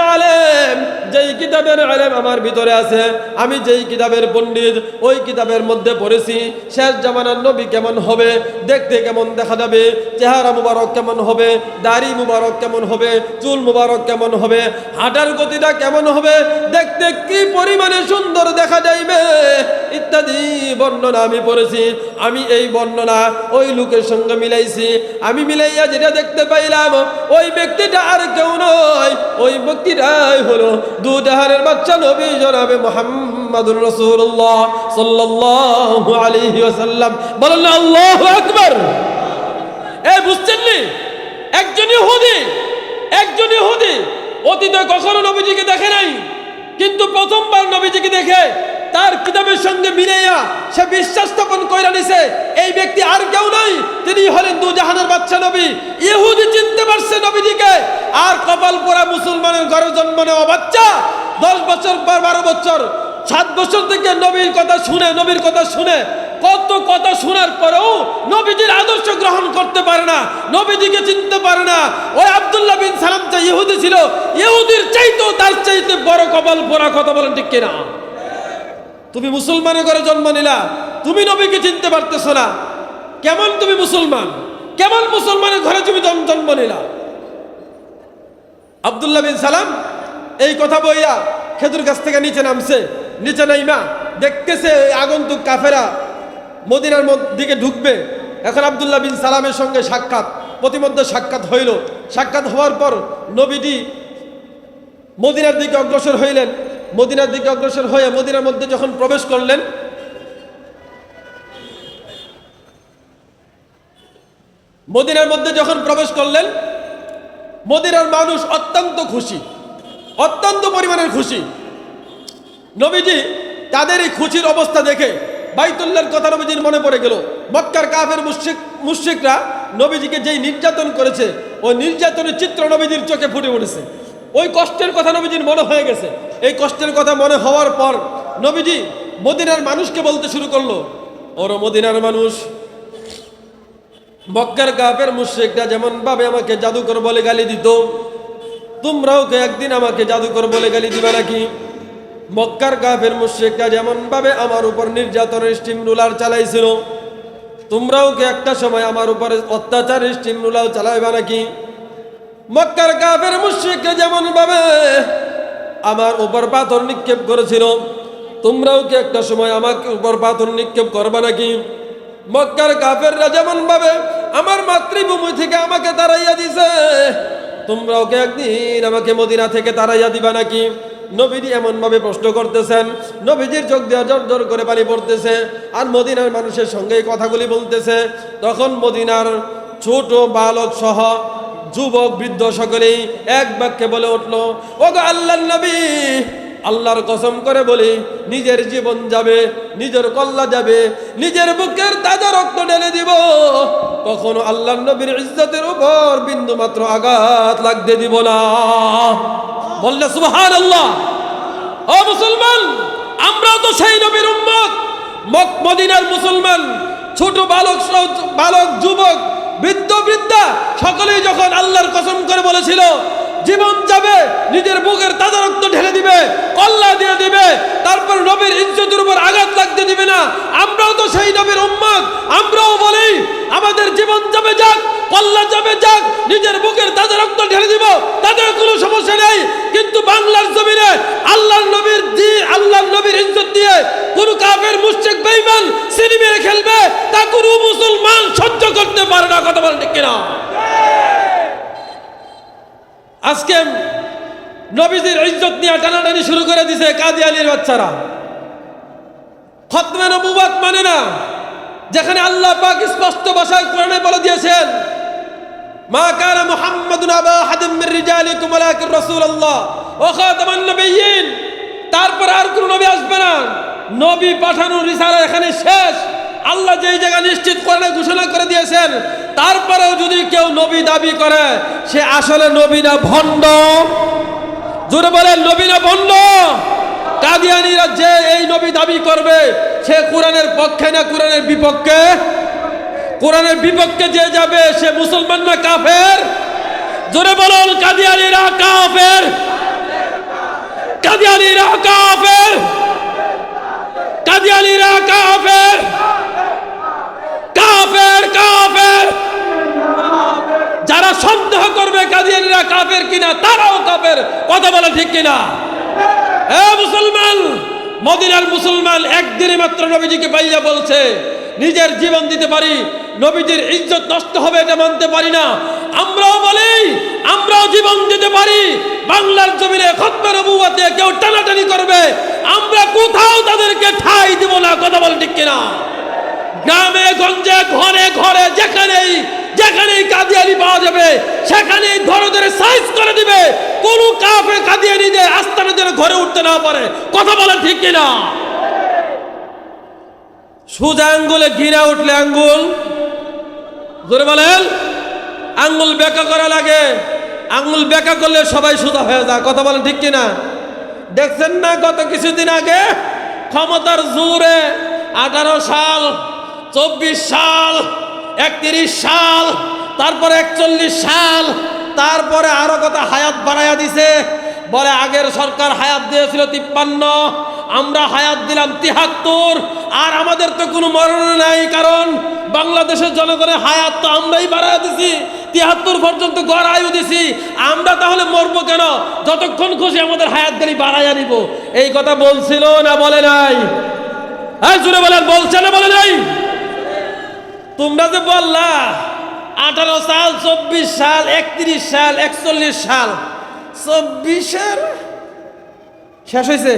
আলেম আমার ভিতরে আছে, আমি যেই কিতাবের পণ্ডিত ওই কিতাবের মধ্যে পড়েছি শেষ জামানার নবী কেমন হবে, দেখতে কেমন দেখা যাবে, চেহারা মুবারক কেমন হবে, দাড়ি মুবারক কেমন হবে, চুল মুবারক কেমন হবে, হাঁটার গতিটা কেমন হবে, দেখতে কি পরিমাণে সুন্দর দেখা যাইবে ইত্যাদি বর্ণনা আমি পড়েছি। আমি এই বর্ণনা ওই লোকের সঙ্গে মিলাইছি। আমি মিলাইয়া যেটা দেখতে পাইলাম ওই ব্যক্তিটা আর কেউ নয়, ওই ব্যক্তিটাই হলো দু জাহানের বাচ্চা নবী জনাবে মুহাম্মদুর রাসূলুল্লাহ সাল্লাল্লাহু আলাইহি ওয়াসাল্লাম। বলেন আল্লাহু আকবার। এই বুঝছেন নি? একজন ইহুদি অতীতে কখনো নবীজিকে দেখে নাই, কিন্তু প্রথমবার নবীজিকে দেখে তার কিতাবের সঙ্গে মিলাইয়া সে বিশ্বাস স্থাপন কইরা নিছে এই ব্যক্তি আর কেউ নয়, তিনি হলেন দু জাহানের বাচ্চা নবী। ইহুদি চিনতে পারছে নবীজিকে, আর কপাল পোড়া মুসলমানের ঘরে জন্ম নেওয়া বাচ্চা 10 বছর পর 12 বছর 7 বছর থেকে নবীর কথা শুনে কত কথা শোনার পরেও নবীজির আদর্শ গ্রহণ করতে পারে না, নবীজিকে চিনতে পারে না। ওই আব্দুল্লাহ বিন সালাম যে ইহুদি ছিল, ইহুদির চাইতেও তার চাইতে বড় কপাল পোড়া। কথা বলেন ঠিক কিনা? তুমি মুসলমানের ঘরে জন্ম নিলা, তুমি নবীকে চিনতে পারতেছো না, কেমন তুমি মুসলমান? কেমন মুসলমানের ঘরে তুমি জন্ম নিলা? আব্দুল্লাহ বিন সালাম এই কথা বইয়া খেজুর গাছ থেকে নিচে নামছে। নিচে নাইমা দেখতেছে আগন্তুক কাফেরা মদিনার দিকে ঢুকবে। এখন আব্দুল্লাহ বিন সালামের সঙ্গে প্রতিমধ্যে সাক্ষাৎ হইল। সাক্ষাৎ হওয়ার পর নবীজি মদিনার দিকে অগ্রসর হইলেন। মদিনার দিকে অগ্রসর হয়ে মদিনার মধ্যে যখন প্রবেশ করলেন, মদিনার মানুষ অত্যন্ত পরিমাণের খুশি। নবীজি তাদের এই খুশির অবস্থা দেখে বাইতুল্লাহর কথা নবীজির মনে পড়ে গেল। মক্কার কাফের মুশরিকরা নবীজিকে যেই নির্যাতন করেছে ওই নির্যাতনের চিত্র নবীজির চোখে ফুটে উঠেছে। ওই কষ্টের কথা নবীজির মনে হয়ে গেছে। এই কষ্টের কথা মনে হওয়ার পর নবীজি মদিনার মানুষকে বলতে শুরু করলো, ওর মদিনার মানুষ, মক্কার কাফের মুশরিকরা যেমন ভাবে আমাকে জাদুকর বলে গালি দিত, তোমরাও কে একদিন আমাকে জাদুকর বলে গালি দিবে নাকি? মক্কার কাফের মুশরিকরা যেমন ভাবে আমার উপর নির্যাতনের স্টিম রুলার চালাইছিল, তোমরাও কে একটা সময় আমার উপরে অত্যাচারের স্টিম রুলার চালাইবা নাকি? মক্কার কাফের মুশরিকরা যেমন ভাবে আমার উপর পাথর নিক্ষেপ করেছিল, তোমরাও কি একটা সময় আমাকে উপর পাথর নিক্ষেপ করবা নাকি? মক্কার কাফেররা যেমন ভাবে আমার মাতৃভূমি থেকে আমাকে তাড়াইয়া দিছে, তোমরাও কি একদিন আমাকে মদিনা থেকে তাড়াইয়া দিবা নাকি? নবীজি এমন ভাবে প্রশ্ন করতেছেন, নবীজির চোখ দিয়ে জর করে পানি পড়তেছে, আর মদিনার মানুষের সঙ্গে এই কথাগুলি বলতেছে। তখন মদিনার ছোট বালক সহ যুবক বৃদ্ধ সকলেই এক বাক্যে বলে উঠলো, ওগো আল্লাহর নবী, আল্লাহর কসম করে বলি, নিজের জীবন যাবে, নিজের কল্লা যাবে, নিজের বুকের তাজা রক্ত ঢেলে দিব, কখনো আল্লাহর নবীর ইজ্জতের উপর বিন্দু মাত্র আঘাত লাগতে দিব না। বললে সুবহানাল্লাহ। ও মুসলমান, আমরা তো সেই নবীর উম্মত। মদিনার মুসলমান ছোট বালক যুবক বৃদ্ধ বৃদ্ধা সকলেই যখন আল্লাহর কসম করে বলেছিল জীবন যাবে, নিজের বুকের তাজা রক্ত ঢেলে দিবে, কল্লা দিয়ে দিবে, তারপর নবীর ইজ্জতের উপর আঘাত লাগতে দিবে না, আমরাও তো সেই নবীর উম্মত। আমরাও বলি আমাদের জীবন যাবে যাক, কল্লা যাবে যাক, নিজের বুকের তাজা রক্ত ঢেলে দিব, তাদের কোনো সমস্যা নেই। কিন্তু বাংলার জমিনে আল্লাহর নবীর ইজ্জত দিয়ে কোন কাফের মুশরিক বেঈমান সিনেমা মেরে খেলবে, তা কোনো মুসলমান সহ্য করতে পারে না। কথা বলেন ঠিক কিনা? আজকে নবীজির ইজ্জত নিয়ে টানাটানি শুরু করে দিছে কাদিয়ানির বাচ্চারা। খতমে নবুয়ত মানে না, যেখানে আল্লাহ পাক স্পষ্ট ভাষায় কোরআনে বলে দিয়েছেন, মা কানা মুহাম্মাদুন আবা আহাদিন মির রিজালিকুম ওয়ালাকিন রাসূলুল্লাহ ওয়া খাতামান নবিয়্যিন। তারপর আর কোন নবী আসবে না, নবী পাঠানোর রিসালা এখানে শেষ। আল্লাহ যেই জায়গা নিশ্চিত কোরআনে ঘোষণা করে দিয়েছেন, তারপরেও যদি কেউ নবী দাবি করে, সে আসলে নবী না ভণ্ড। জোরে বলেন, নবী না ভণ্ড? কাদিয়ানীরা যে এই নবী দাবি করবে, সে কোরআনের পক্ষে না কোরআনের বিপক্ষে? কোরআনের বিপক্ষে যে যাবে সে মুসলমান না কাফের? জোরে বলুন, কাদিয়ানীরা কাফের, কাদিয়ানীরা কাফের, কাদিয়ানীরা কাফের, কাফের, কাফের। যারা সন্দেহ করবে কাদিয়ানীরা কাফের কিনা, তারাও কাফের। কথা বলে ঠিক কিনা? এ মুসলমান, মদিনার মুসলমান একদিনে মাত্র নবীজিকে পাইয়া বলছে নিজের জীবন দিতে পারি, নবীজির ইজ্জত নষ্ট হবে এটা মানতে পারি না। আমরাও বলি আমরাও জীবন দিতে পারি। বাংলার জমিনে খতমে নবুয়তে কেউ টানাটানি করবে, আমরা কোথাও তাদেরকে ঠাঁই দিব না। কথা বলে ঠিক কিনা? গ্রামে গঞ্জে ঘরে ঘরে যেখানেই কাদিয়ানি পাওয়া যাবে, সেখানেই ধরে ধরে সাইজ করে দিবে। কোন কাফের কাদিয়ানি যে আস্তানা যেন ঘরে উঠতে না পারে। কথা বলেন ঠিক কিনা? সোজা আঙ্গুলে ঘিরা উঠলে আঙ্গুল, জোরে বলেন, আঙ্গুল বেঁকা করা লাগে। আঙ্গুল বেঁকা করলে সবাই সোজা হয়ে যায়। কথা বলেন ঠিক কিনা? দেখছেন না গত কিছুদিন আগে ক্ষমতার জোরে 18 সাল, 24 সাল, 31 সাল, তারপরে 41 সাল, তারপরে আরো কত হায়াত বাড়াইয়া দিছে। বলে আগের সরকার হায়াত দিয়েছিল 53, আমরা হায়াত দিলাম 73। আর আমাদের তো কোনো মরণ নাই, কারণ বাংলাদেশের জনগণের হায়াত তো আমরাই বাড়াইয়া দিছি, 73 পর্যন্ত গড় আয়ু দিছি। আমরা তাহলে মরবো কেন? যতক্ষণ খুশি আমাদের হায়াত গাড়ি বাড়াইয়া নিব। এই কথা বলছিল না বলে নাই? হ্যাঁ জুড়ে বলেন, বলছে না বলে নাই? তোমরা যে বললা 18 সাল, 24 সাল, 31 সাল, 41 সাল, 24-এর শেষ হয়েছে,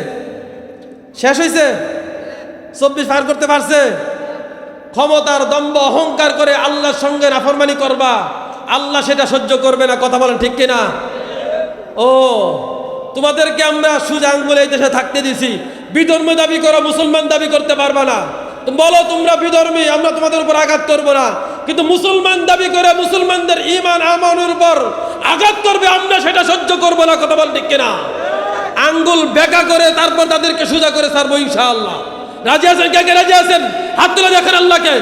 শেষ হয়েছে। 24 পার করতে পারছে? ক্ষমতার দম্ভ অহংকার করে আল্লাহর সঙ্গে নাফরমানি করবা, আল্লাহ সেটা সহ্য করবে না। কথা বলেন ঠিক কিনা? ও, তোমাদেরকে আমরা সোজা আঙ্গুলে এই দেশে থাকতে দিছি, বিধর্মী দাবি করো, মুসলমান দাবি করতে পারবা না। বলো তোমরা বিধর্মী, আমরা তোমাদের উপর আঘাত করবো না। কিন্তু মুসলমান দাবি করে মুসলমানদের ঈমান আমানের উপর আঘাত করবে, আমরা সেটা সহ্য করবো না। কথা বল ঠিক কিনা? আঙ্গুল বেঁকা করে তারপর তাদেরকে সোজা করে ছাড়বো ইনশাআল্লাহ। রাজি আছেন? কে কে রাজি আছেন? হাত তুলে দেখেন আল্লাহকে,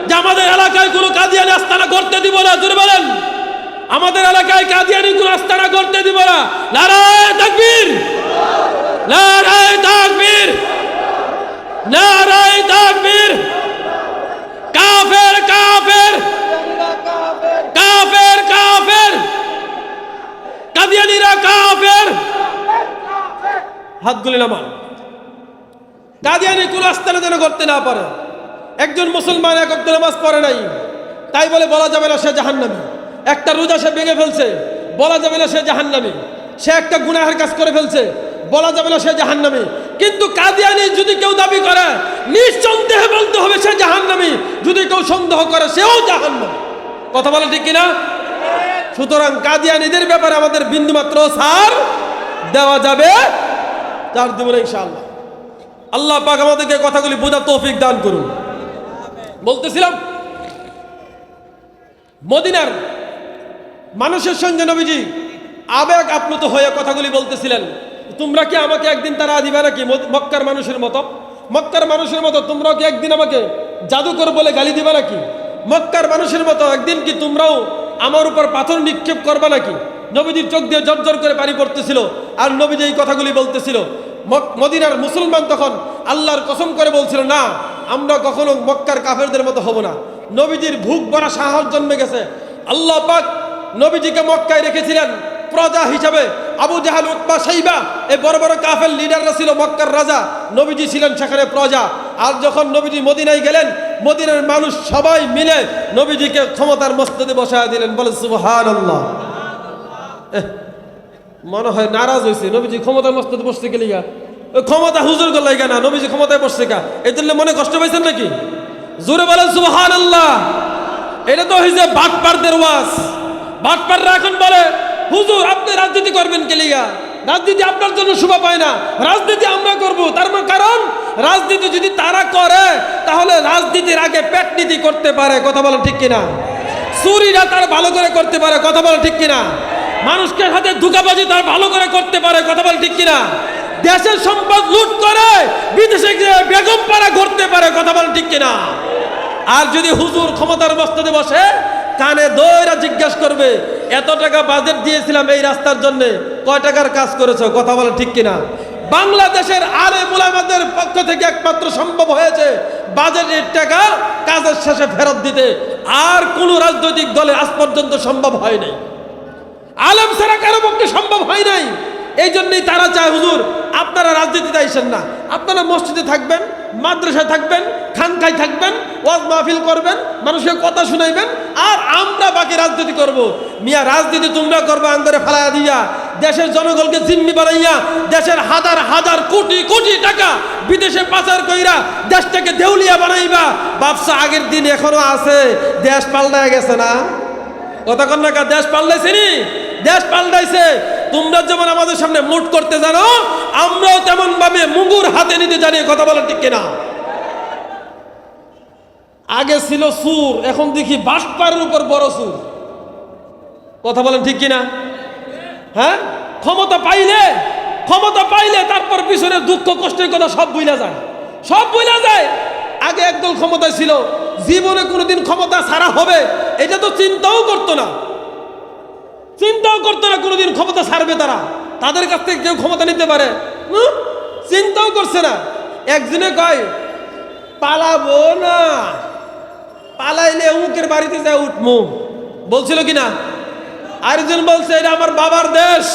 যে আমাদের এলাকায় কোনো কাদিয়ানি আস্তানা করতে দিব না। জোরে বলেন, আমাদের এলাকায় কাদিয়ানি কোনো আস্তানা করতে দিব না। নারায়ে তাকবীর, নারায়ে তাকবীর, নারায়ে তাকবীর। কাফের, কাফের, কাফের, কাফের, কাদিয়ানিরা কাফের। হাতগুলি নামান। কাদিয়ানি কোন আস্তানা যেন করতে না পারে। একজন মুসলমান এক ওয়াক্ত নামাজ পড়ে নাই, তাই বলে বলা যাবে না সে জাহান্নামী। একটা রোজা সে ভেঙে ফেলছে, বলা যাবে না সে জাহান্নামী, সে একটা গুনাহের কাজ করে ফেলছে, বলা যাবে না সে জাহান্নামী। কিন্তু কাদিয়ানি যদি কেউ দাবি করে, নিঃসন্দেহে বলতে হবে সে জাহান্নামী। যদি কেউ সন্দেহ করে, সেও জাহান্নামী। কথা বলে ঠিক কিনা? সুতরাং কাদিয়ানীদের ব্যাপারে আমাদের বিন্দুমাত্র ছাড় দেওয়া যাবে তার দিব না ইনশাআল্লাহ। আল্লাহ পাক আমাদেরকে কথাগুলি বোঝার তৌফিক দান করুন। বলতেছিলাম মদিনার মানুষের সঙ্গে নবীজি আবেগ আপ্লুত হয়ে কথাগুলি বলতেছিলেন। তোমরা কি আমাকে একদিন তারা দিবা নাকি মক্কার মানুষের মতো? মক্কার মানুষের মতো তোমরাও কি একদিন আমাকে জাদুকর বলে গালি দিবা নাকি? মক্কার মানুষের মতো একদিন কি তোমরাও আমার উপর পাথর নিক্ষেপ করবা নাকি? নবীজির চোখ দিয়ে জর্জর করে পানি পড়তেছিল আর নবীজি এই কথাগুলি বলতেছিল। মদিনার মুসলমান তখন আল্লাহর কসম করে বলছিল, না আমরা কখনো মক্কার কাফেরদের মতো হব না। নবীজির ভুক ভরা সাহস জন্মে গেছে। আল্লাহ পাক নবীজিকে মক্কায় রেখেছিলেন প্রজা হিসাবে। আবু জাহাল, উতবা, শাইবা এই বড় বড় কাফের লিডাররা ছিল মক্কার রাজা, নবীজি ছিলেন সেখানে প্রজা। আর যখন নবীজি মদিনায় গেলেন, মদিনার মানুষ সবাই মিলে নবীজিকে ক্ষমতার মস্তদে বসায় দিলেন। বলে সুবহানাল্লাহ। মনে হয় নারাজ হয়েছে, নবীজি ক্ষমতার মস্তদে বসতে গেলি গা, ওই ক্ষমতা হুজুর গলাই গা না, নবীজি ক্ষমতায় বসছে গা। এই জন্য মনে কষ্ট পাইছেন নাকি? জোরে বলেন সুবহানাল্লাহ। এটা তো হয়েছে বাটপারদের ওয়াজ। বাটপাররা এখন বলে, হুজুর আপনি রাজনীতি করবেন কে লিগা? রাজনীতি আপনার জন্য শোভা পায় না, রাজনীতি আমরা করব। তার কারণ রাজনীতি যদি তারা করে তাহলে রাজনীতির আগে পেটনীতি করতে পারে। কথা বলেন ঠিক কিনা? চুরিরা তার ভালো করে করতে পারে। কথা বলেন ঠিক কিনা? মানুষকে সাথে ধোঁকাবাজি তার ভালো করে করতে পারে। কথা বলেন ঠিক কিনা? দেশের সম্পদ লুট করে বিদেশে গিয়ে বেগম পাড়া করতে পারে। কথা বলেন ঠিক কিনা? আর যদি হুজুর ক্ষমতার মস্তদে বসে, কানে দইরা জিজ্ঞাসা করবে, এত টাকা বাজেট দিয়েছিলাম এই রাস্তার জন্য, কয় টাকার কাজ করেছো? কথা বলেন ঠিক কিনা? বাংলাদেশের আলেম উলামাদের পক্ষ থেকে একমাত্র সম্ভব হয়েছে বাজেটের টাকা কাজের শেষে ফেরত দিতে। আর কোন রাজনৈতিক দলে আজ পর্যন্ত সম্ভব হয় নাই। আলেম ছাড়া কারো পক্ষে সম্ভব হয় নাই। এই জন্যই তারা চায়, হুজুর আপনারা রাজনীতিতে আইসেন না, আপনারা মসজিদে থাকবেন, মাদ্রাসায় থাকবেন, খানকায় থাকবেন, ওয়াজ মাহফিল করবেন, মানুষকে কথা শুনাইবেন, আর আমরা বাকি রাজনীতি করব। মিয়া রাজনীতি তোমরা করবে আঙ্গরে ফালাইয়া দিয়া, দেশের জনগণকে জিম্মি বানাইয়া, দেশের হাজার হাজার কোটি কোটি টাকা বিদেশে পাচার কইরা দেশটাকে দেউলিয়া বানাইবা। ব্যবসা আগের দিন এখনো আছে, দেশ পাল্টায় গেছে না? কথা কন না, দেশ পাল্টাইছে নি? দেশ পাল্টাইছে। তোমরা যেমন আমাদের সামনে মুট করতে জানো, আমরাও তেমন ভাবে মুঙ্গুর হাতে নিতে জানি। কথা বলেন ঠিক কিনা? আগে ছিল সুর, এখন দেখি বাটপারের উপর বড় সুর। কথা বলেন ঠিক কিনা? হ্যাঁ, ক্ষমতা পাইলে তারপর পিছনে দুঃখ কষ্টের কথা সব ভুলা যায়, সব ভুলা যায়। আগে একদল ক্ষমতায় ছিল, জীবনে কোনোদিন ক্ষমতা ছাড়া হবে এটা তো চিন্তাও করতো না, কোনোদিন ক্ষমতা ছাড়বে তারা। তাদের কাছ থেকে কেউ ক্ষমতা নিতে পারে? চিন্তাও করছে না। একজনে কয় পালাবো না, পালাইলে অমুকের বাড়িতে যায় উঠমু, বলছিল কিনা? আরেকজন বলছে এটা আমার বাবার দেশ,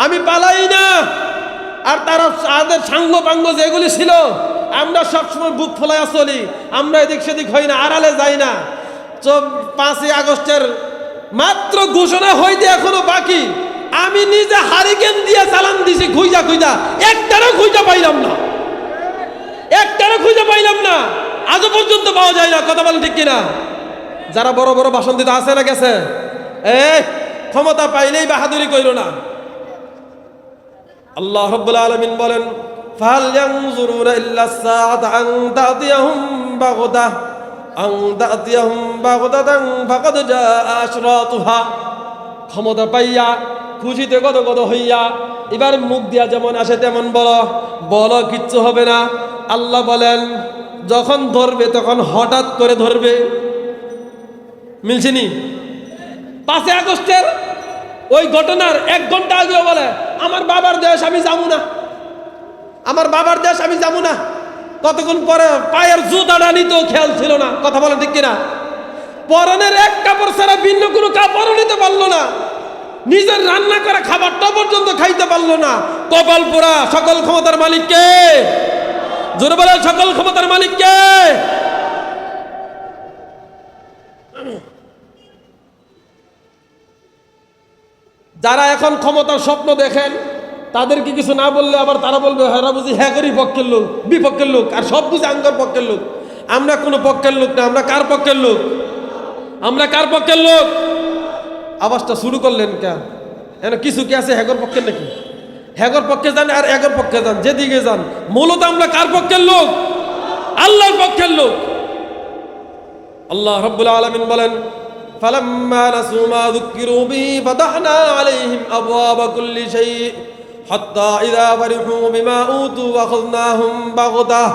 আমি পালাই না। আর তারা তাদের সাঙ্গ পাঙ্গ যেগুলি ছিল, আমরা সবসময় বুক ফোলাইয়া চলি, আমরা এদিক সেদিক হই না, আড়ালে যাই না। 5ই আগস্টের মাত্র ঘোষণা হইতে এখনো বাকি, আমি নিজে হারিকেন দিয়ে চালান দিছি, খুঁজা একটারও খুঁজা পাইলাম না, আজও পর্যন্ত পাওয়া যায় না। কথা বলেন ঠিক কিনা? যারা বড় বড় ভাষণ দিতে আছে না গেছে, ক্ষমতা পাইলেই বাহাদুরি কইরো না। আল্লাহ রাব্বুল আলামিন বলেন, ফাল ইয়ানজুরুনা ইল্লা সাআতা আন তাতিয়াহুম বাগদাতান ফাকাদ জাআ আশরাতুহা। ক্ষমতা পাইয়া খুশিতে গদগদ হইয়া এবার মুখ দিয়া যেমন আসে তেমন বলো, কিচ্ছু হবে না। আল্লাহ বলেন, যখন ধরবে তখন হঠাৎ করে ধরবে। মিলছেনি? 5ই আগস্টের ওই ঘটনার 1 ঘন্টা আগেও বলে, আমার বাবার দেশ আমি যাবো না, আমার বাবার দেশ আমি যাবো না। কতক্ষণ পরে পায়ের জুতাটা নিতেও খেয়াল ছিল না। কথা বলেন ঠিক কিনা? পরনের এক কাপড় ছাড়া ভিন্ন কোনো কাপড়ও নিতে পারলো না, নিজের রান্না করা খাবারটা পর্যন্ত খাইতে পারলো না। কপাল পোড়া। সকল ক্ষমতার মালিক কে? জোরে বলেন, সকল ক্ষমতার মালিক কে? যারা এখন ক্ষমতার স্বপ্ন দেখেন তাদেরকে কিছু না বললে আবার তারা বলবে হেরা বুঝি হ্যাঁ করি পক্ষের লোক বিপক্ষের লোক আর সব বুঝি আঙ্গর পক্ষের লোক। আমরা কোনো পক্ষের লোক না, আমরা কার পক্ষের লোক? আমরা কার পক্ষের লোক? আওয়াজটা শুরু করলেন কেন? কিছু কি আছে হ্যাগর পক্ষের নাকি? হ্যাগর পক্ষে যান আর এগর পক্ষে যান, যেদিকে যান মূলত আমরা কার পক্ষের লোক? আল্লাহর পক্ষের লোক। আল্লাহ রাব্বুল আলামিন বলেন ফালাম্মা নাসু মা যুকিরু বিহি ফাতাহনা আলাইহিম আবওয়াবা কুল্লি শাই হাত্তা ইযা ফারিহু বিমা উতু আখাযনাহুম বাগতাহ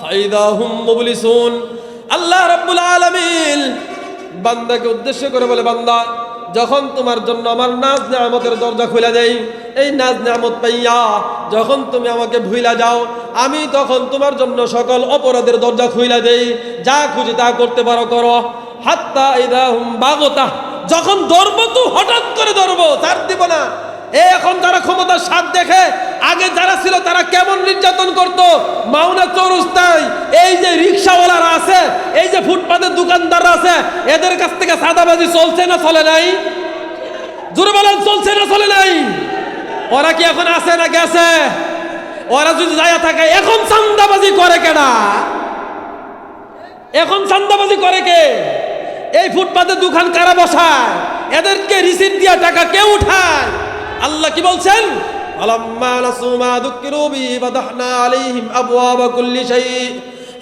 ফাইযা হুম মুবলিসুন। আল্লাহ রাব্বুল আলামিন বান্দাকে উদ্দেশ্য করে বলে, বান্দা যখন তোমার জন্য আমার নাজ নিয়ামতের দরজা খুলে দেই, এই নাজ নিয়ামত পাইয়া যখন তুমি আমাকে ভুইলা যাও, আমি তখন তোমার জন্য সকল অপরাধের দরজা খুলে দেই, যা খুশি তা করতে পারো করো। হাত্তা ইযা হুম বাগতাহ, যখন ধরবো তো হঠাৎ করে ধরবো, ছাড় দিব না। এখন যারা ক্ষমতার স্বাদ দেখে, আগে যারা ছিল তারা কেমন নির্যাতন করত। মাওনা চৌরাস্তায় এই যে রিক্সাওয়ালারা আছে, এই যে ফুটপাতের দোকানদাররা আছে, এদের কাছ থেকে সাদাবাজি চলছে না চলে নাই? জোরে বলেন, চলছে না চলে নাই? ওরা কি এখন আছে না গেছে? ওরা যদি যায় থাকে, এখন চান্দাবাজি করে কেনা? এখন চান্দাবাজি করে কে? এই ফুটপাতের দোকান কারা বসায়? এদেরকে রিসিট দিয়া টাকা কে উঠায়? আল্লাহ কি বলছেন? আলাম্মা নাসু মা যুকিরু বিহি ফাতাহনা আলাইহিম আবওয়াবা কুল্লি শাই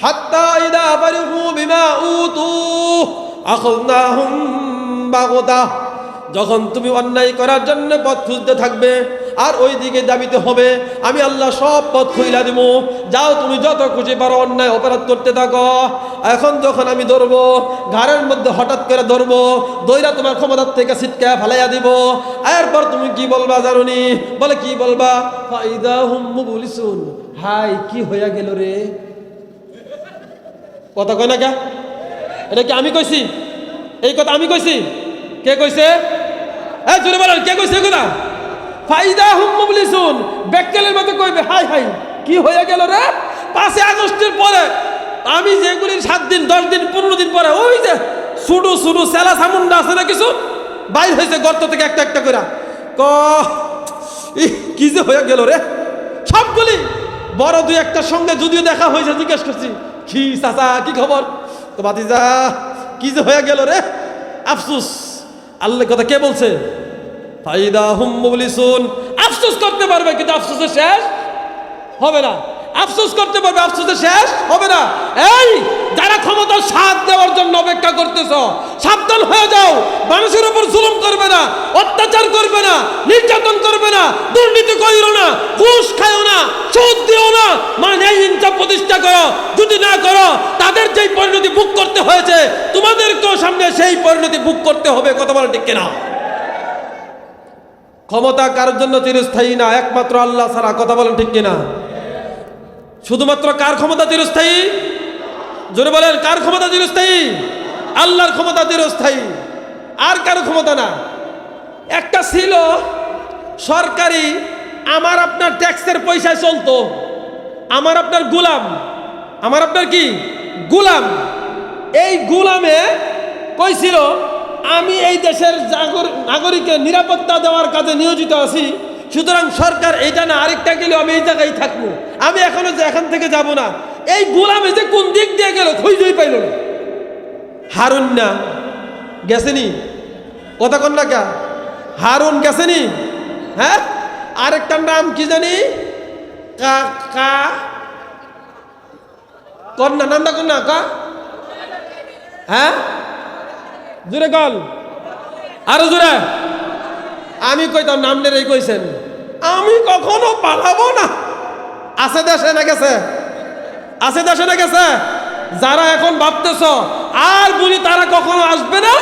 হাত্তা ইযা ফারিহু বিমা উতু আখাযনাহুম বাগতাহ। যখন তুমি অন্যায় করার জন্য পথ খুঁজতে থাকবে আর ওই দিকে দাবিতে হবে, আমি আল্লাহ সব পথ খুইলা দিব, যাও তুমি যত খুশি পারো অন্যায় অপরাধ করতে থাকো। এখন যখন আমি ধরবো, ঘাড়ের মধ্যে হঠাৎ করে ধরবো, দইরা তোমার ক্ষমতার থেকে ছিটকা ফেলাইয়া দিব। এরপর তুমি কি বলবা জানুনি? বলে কি বলবা? ফাইদা হুম মুবলিসুন, হাই কি হইয়া গেল রে। কথা কয় না কে? এটা কি আমি কইছি? এই কথা আমি কইছি? কে কইছে? এই জোরে বলেন, কে কইছে কথা? ফাইদা হুম মুবলিসুন, বেক্কেলের মতো কইবে হাই হাই কি হয়ে গেল রে। 5 আগস্টের পরে আমি যেগুলির 7 দিন 10 দিন 15 দিন পরে ওই যে সুডু সুডু সেলা সামুন্ডা আছে না কিছু বাইর হয়েছে গর্ত থেকে একটা একটা করে, কি যে হয়ে গেল রে। সবগুলি বড় দুই একটার সঙ্গে যদিও দেখা হয়েছে, জিজ্ঞেস করছি কি চাচা কি খবর, তো ভাতিজা কি যে হয়ে গেল রে। আফসোস, আল্লাহ কথা কে বলছে? ফাইদা হুম মুবলিসুন, আফসোস করতে পারবে কিন্তু আফসোসের শেষ হবে না। আফসোস করতে পারবে, আফসোসের শেষ হবে না। এই যারা ক্ষমতার স্বাদ দেওয়ার জন্য অপেক্ষা করতেছ, সাবধান হয়ে যাও। মানুষের উপর জুলুম করবে না, অত্যাচার করবে না, নির্যাতন করবে না, দুর্নীতি করিও না, ঘুষ খাইও না, সুদ দিও না, মানে ইনসাফ প্রতিষ্ঠা করো। যদি না করো, তাদের যেই পরিণতি ভোগ করতে হয়েছে তোমাদেরকেও সামনে সেই পরিণতি ভোগ করতে হবে। কথা বলা ঠিক কিনা? ক্ষমতা কারোর জন্য চিরস্থায়ী না, একমাত্র আল্লাহ ছাড়া। কথা বলেন ঠিক কিনা? শুধুমাত্র কার ক্ষমতা চিরস্থায়ী? জোরে বলেন, কার ক্ষমতা চিরস্থায়ী? আল্লাহর ক্ষমতা চিরস্থায়ী, আর কারো ক্ষমতা না। একটা ছিল সরকারি, আমার আপনার ট্যাক্সের পয়সায় চলতো, আমার আপনার গোলাম, আমার আপনার কি গোলাম। এই গোলামে কইছিল আমি এই দেশের নাগরিকের নিরাপত্তা দেওয়ার কাজে নিয়োজিত আছি, সুতরাং সরকার এইটা না আরেকটা গেলে আমি এই জায়গায় থাকবো, আমি এখনো যে এখান থেকে যাব না। এই গোলামে যে কোন দিক দিয়ে গেল খুঁজেই পাইল না। হারুন না গেছেনি? কথা কন না কে? হারুন গেছেনি? হ্যাঁ, আরেকটার নাম কি জানি? কা কন্যা, নামটা কন্যা কা? হ্যাঁ জোরে কল, আরো জোরে। আমি কইতাম নামনের এই কইছেন, আমি কখনো পালাবো না। আছে দেশে না গেছে? আছে দেশে না গেছে? যারা এখন ভাবতেছ আর বলি তারা কখনো আসবে না,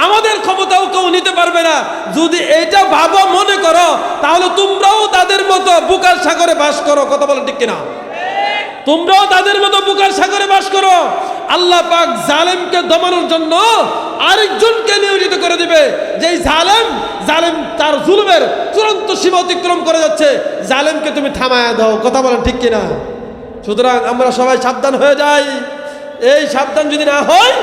আমাদের ক্ষমতাও কেউ নিতে পারবে না, যদি এইটা ভাবো মনে করো, তাহলে তোমরাও তাদের মতো বুকার সাগরে বাস করো। কথা বলেন ঠিক কিনা? তোমরাও তাদের মতো বুকার সাগরে বাস করো। আল্লাহ পাক জালেমকে দমানোর জন্য আরেকজনকে নিয়োজিত করে দিবে। যেই জালেম তার জুলুমের চূড়ান্ত সীমা অতিক্রম করে যাচ্ছে, জালেমকে তুমি থামায়া দাও। কথা বলেন ঠিক কিনা? সুতরাং আমরা সবাই সাবধান হয়ে যাই। এই সাবধান যদি না হয়,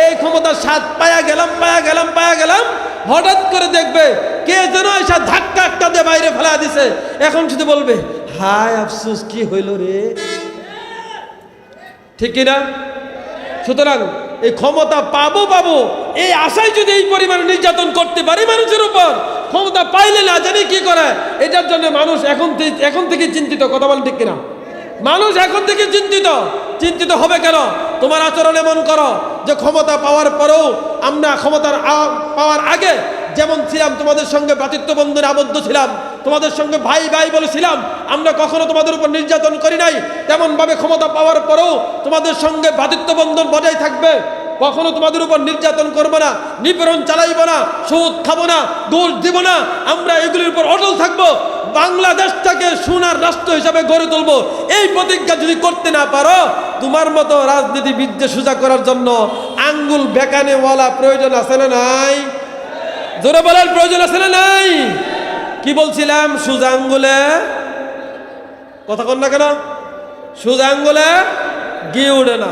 এই ক্ষমতার স্বাদ পায়া গেলাম হঠাৎ করে দেখবে কে যেন এসে ধাক্কা একটা দিয়ে বাইরে ফেলা দিছে, এখন শুধু বলবে হায় আফসোস কি হইল রে, ঠিক কিনা? সুতরাং এই ক্ষমতা পাবো এই আশায় যদি এই পরিমাণ নির্যাতন করতে পারি মানুষের উপর, ক্ষমতা পাইলে না জানি কি করে, এটার জন্য মানুষ এখন থেকে চিন্তিত। কথা বলেন ঠিক কিনা? মানুষ এখন থেকে চিন্তিত হবে কেন? তোমার আচরণ এমন করো যে ক্ষমতা পাওয়ার পরেও আমরা পাওয়ার আগে যেমন ছিলাম, তোমাদের সঙ্গে ভ্রাতৃত্ব বন্ধনে আবদ্ধ ছিলাম, তোমাদের সঙ্গে ভাই ভাই বলেছিলাম, আমরা কখনো তোমাদের উপর নির্যাতন করি নাই, তেমন ভাবে ক্ষমতা পাওয়ার পরেও তোমাদের সঙ্গে ভ্রাতৃত্ব বন্ধন বজায় থাকবে। কখনো তোমাদের উপর নির্যাতন করবো না, নিপীড়ন চালাইবো না, সুদ খাবো না, দোষ দিব না, আমরা এগুলির উপর অটল থাকবো। বাংলাদেশটাকে সোনার রাষ্ট্র হিসাবে গড়ে তুলবো। এই প্রতিজ্ঞা যদি করতে না পারো, তোমার মতো রাজনীতিবিদদের সোজা করার জন্য আঙ্গুল বেকানেওয়ালা প্রয়োজন আছে না নাই? জোরে বলার প্রয়োজন আছে না নাই? কি বলছিলাম? সোজা আঙ্গুলে কথা কন না কেন? সোজা আঙ্গুলে ঘি উড়ে না।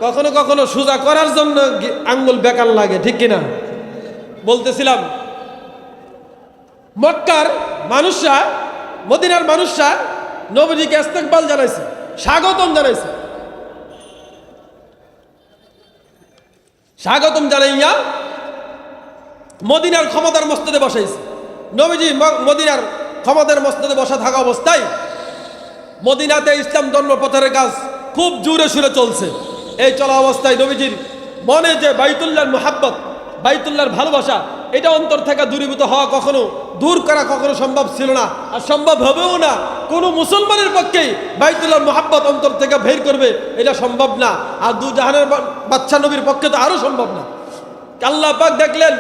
কখনো কখনো সোজা করার জন্য আঙ্গুল বেকার লাগে, ঠিক কিনা? বলতেছিলাম মক্কার মানুষরা, মদিনার মানুষরা নবীজিকে ইস্তেকবাল জানাইছে, স্বাগতম জানাইছে। স্বাগতম জানাইয়া মদিনার ক্ষমতার মস্তদে বসাইছে। নবীজি মদিনার ক্ষমতার মস্তদে বসা থাকা অবস্থায় মদিনাতে ইসলাম ধর্ম প্রচারের কাজ খুব জোরে সুরে চলছে। এই চলা অবস্থায় নবীজির মনে যে বাইতুল্লাহর মুহাব্বত, বাইতুল্লাহর ভালোবাসা, এটা অন্তর থেকে দূরীভূত হওয়া দূর করা কখনো সম্ভব ছিল না, আর সম্ভব হবেও না। কোনো মুসলমানের পক্ষেই বাইতুল্লাহর মুহাব্বত অন্তর থেকে বের করবে এটা সম্ভব না, আর দু জাহানের বাদশা নবীর পক্ষে তো আরো সম্ভব না। আল্লাহ পাক দেখলেন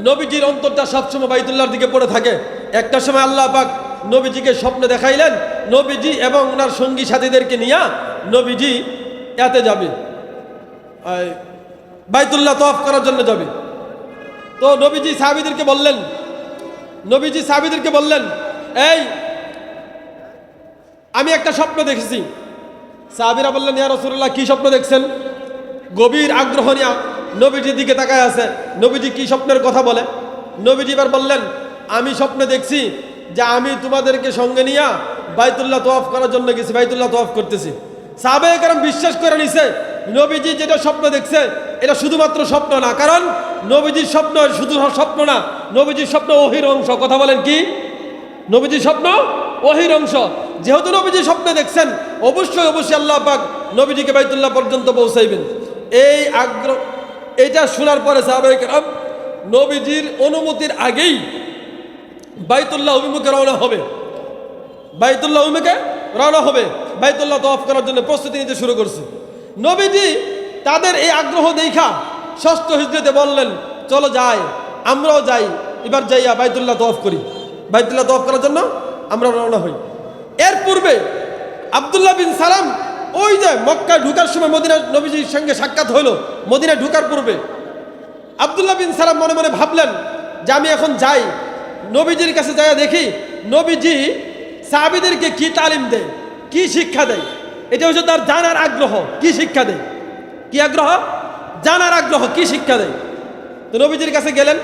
নবীজির অন্তরটা সবসময় বাইতুল্লাহর দিকে পড়ে থাকে। একটা সময় আল্লাহ পাক নবীজিকে স্বপ্নে দেখাইলেন, নবীজি এবং ওনার সঙ্গী সাথীদেরকে নিয়ে নবীজি এতে যাবে, বাইতুল্লাহ তওয়াফ করার জন্য যাবে। তো নবীজি সাহাবীদেরকে বললেন এই আমি একটা স্বপ্ন দেখেছি। সাহাবীরা বললেন ইয়া রাসূলুল্লাহ কি স্বপ্ন দেখছেন? গভীর আগ্রহ নিয়ে নবীজির দিকে তাকায় আছে, নবীজি কি স্বপ্নের কথা বলে। নবীজি এবার বললেন আমি স্বপ্নে দেখছি যে আমি তোমাদেরকে সঙ্গে নিয়ে বাইতুল্লাহ তওয়াফ করার জন্য গেছি, বাইতুল্লাহ তওয়াফ করতেছি। সাহাবায়ে কেরাম বিশ্বাস করে নিছে নবীজি যেটা স্বপ্ন দেখছে এটা শুধুমাত্র স্বপ্ন না, কারণ নবীজির স্বপ্ন শুধু স্বপ্ন না, নবীজির স্বপ্ন ওহির অংশ। কথা বলেন কি? নবীজির স্বপ্ন ওহির অংশ। যেহেতু নবীজি স্বপ্নে দেখছেন, অবশ্যই আল্লাহ পাক নবীজিকে বাইতুল্লাহ পর্যন্ত পৌঁছাইবেন। এই আগ্রহ, এটা শোনার পরে সাহাবায়ে কেরাম নবীজির অনুমতির আগেই বাইতুল্লাহ অভিমুখে রওনা হবে, বাইতুল্লাহ তওয়াফ করার জন্য প্রস্তুতি নিতে শুরু করছে। নবীজি তাদের এই আগ্রহ দেখা ষষ্ঠ হিজরতে বললেন চলো যাই, আমরাও যাই, এবার যাইয়া বাইতুল্লাহ তওয়াফ করি। বাইতুল্লাহ তওয়াফ করার জন্য আমরা রওনা হই। এর পূর্বে আব্দুল্লাহ বিন সালাম ওই যে মক্কায় ঢুকার সময় মদিনা নবীজির সঙ্গে সাক্ষাৎ হলো, মদিনায় ঢুকার পূর্বে আব্দুল্লাহ বিন সালাম মনে মনে ভাবলেন যে আমি এখন যাই, নবীজির কাছে যাইয়া দেখি নবীজি সাহাবীদেরকে কি তালিম দেয়, কি শিক্ষা দেয়। এটা হচ্ছে তার জানার আগ্রহ। কি শিক্ষা দেয়? কি আগ্রহ? জানার আগ্রহ, কি শিক্ষা দেয়। তো নবীজির কাছে গেলেন,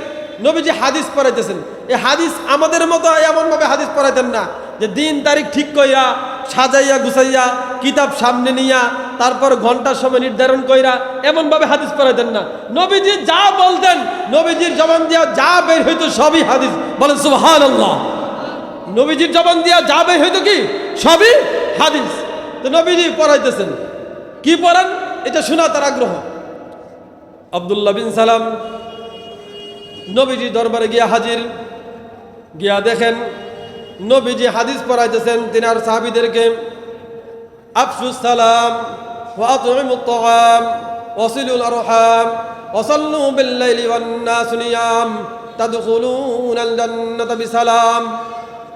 নবীজি হাদিস পড়াইতেছেন। এই হাদিস আমাদের মতো এমনভাবে হাদিস পড়াইতেন না যে দিন তারিখ ঠিক কইরা সাজাইয়া গুছাইয়া কিতাব সামনে নিয়া তারপর ঘন্টার সময় নির্ধারণ কইরা এমনভাবে হাদিস পড়াইতেন না। নবীজি যা বলতেন, নবীজির জবান দিয়া যা বের হইতো সবই হাদিস। বলেন সুবহানাল্লাহ। নবীজির জবান দিয়া যা বের হইতো কি সবই হাদিস। তো নবীজি পড়াইতেছেন, কি পড়ান এটা শোনা তার আগ্রহ। আব্দুল্লাহ বিন সালাম নবীজি দরবারে গিয়া হাজির, গিয়া দেখেন নবীজি হাদিস পড়াইতেছেন তিনার সাহাবীদেরকে। আফশুস সালাম ওয়া আতইমুত তাআম ওয়াসিলুল আরহাম ওয়াসাল্লু বিল লাইলি ওয়ান নাসু নিয়াম তাদখুলুনাল জান্নাতা বিসালাম।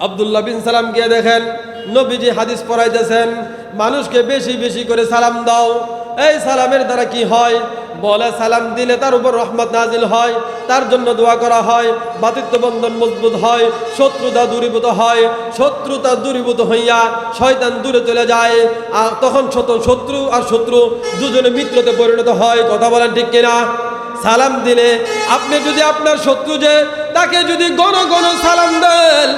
আব্দুল্লাহ বিন সালাম গিয়ে দেখেন নবীজি হাদিস পড়াইতেছেন, মানুষকে বেশি বেশি করে সালাম দাও। এই সালামের দ্বারা কি হয়? বলে সালাম দিলে তার উপর রহমত নাজিল হয়, তার জন্য দোয়া করা হয়, ভাতৃত্ব বন্ধন মজবুত হয়, শত্রুতা দূরীভূত হয়, শত্রুতা দূরীভূত হইয়া শয়তান দূরে চলে যায়, আর তখন শত্রু আর শত্রু দুজনে মিত্রতে পরিণত হয়। কথা বলেন ঠিক কিনা? সালাম দিলে আপনি যদি আপনার শত্রু যে তাকে যদি ঘন ঘন সালাম দেন,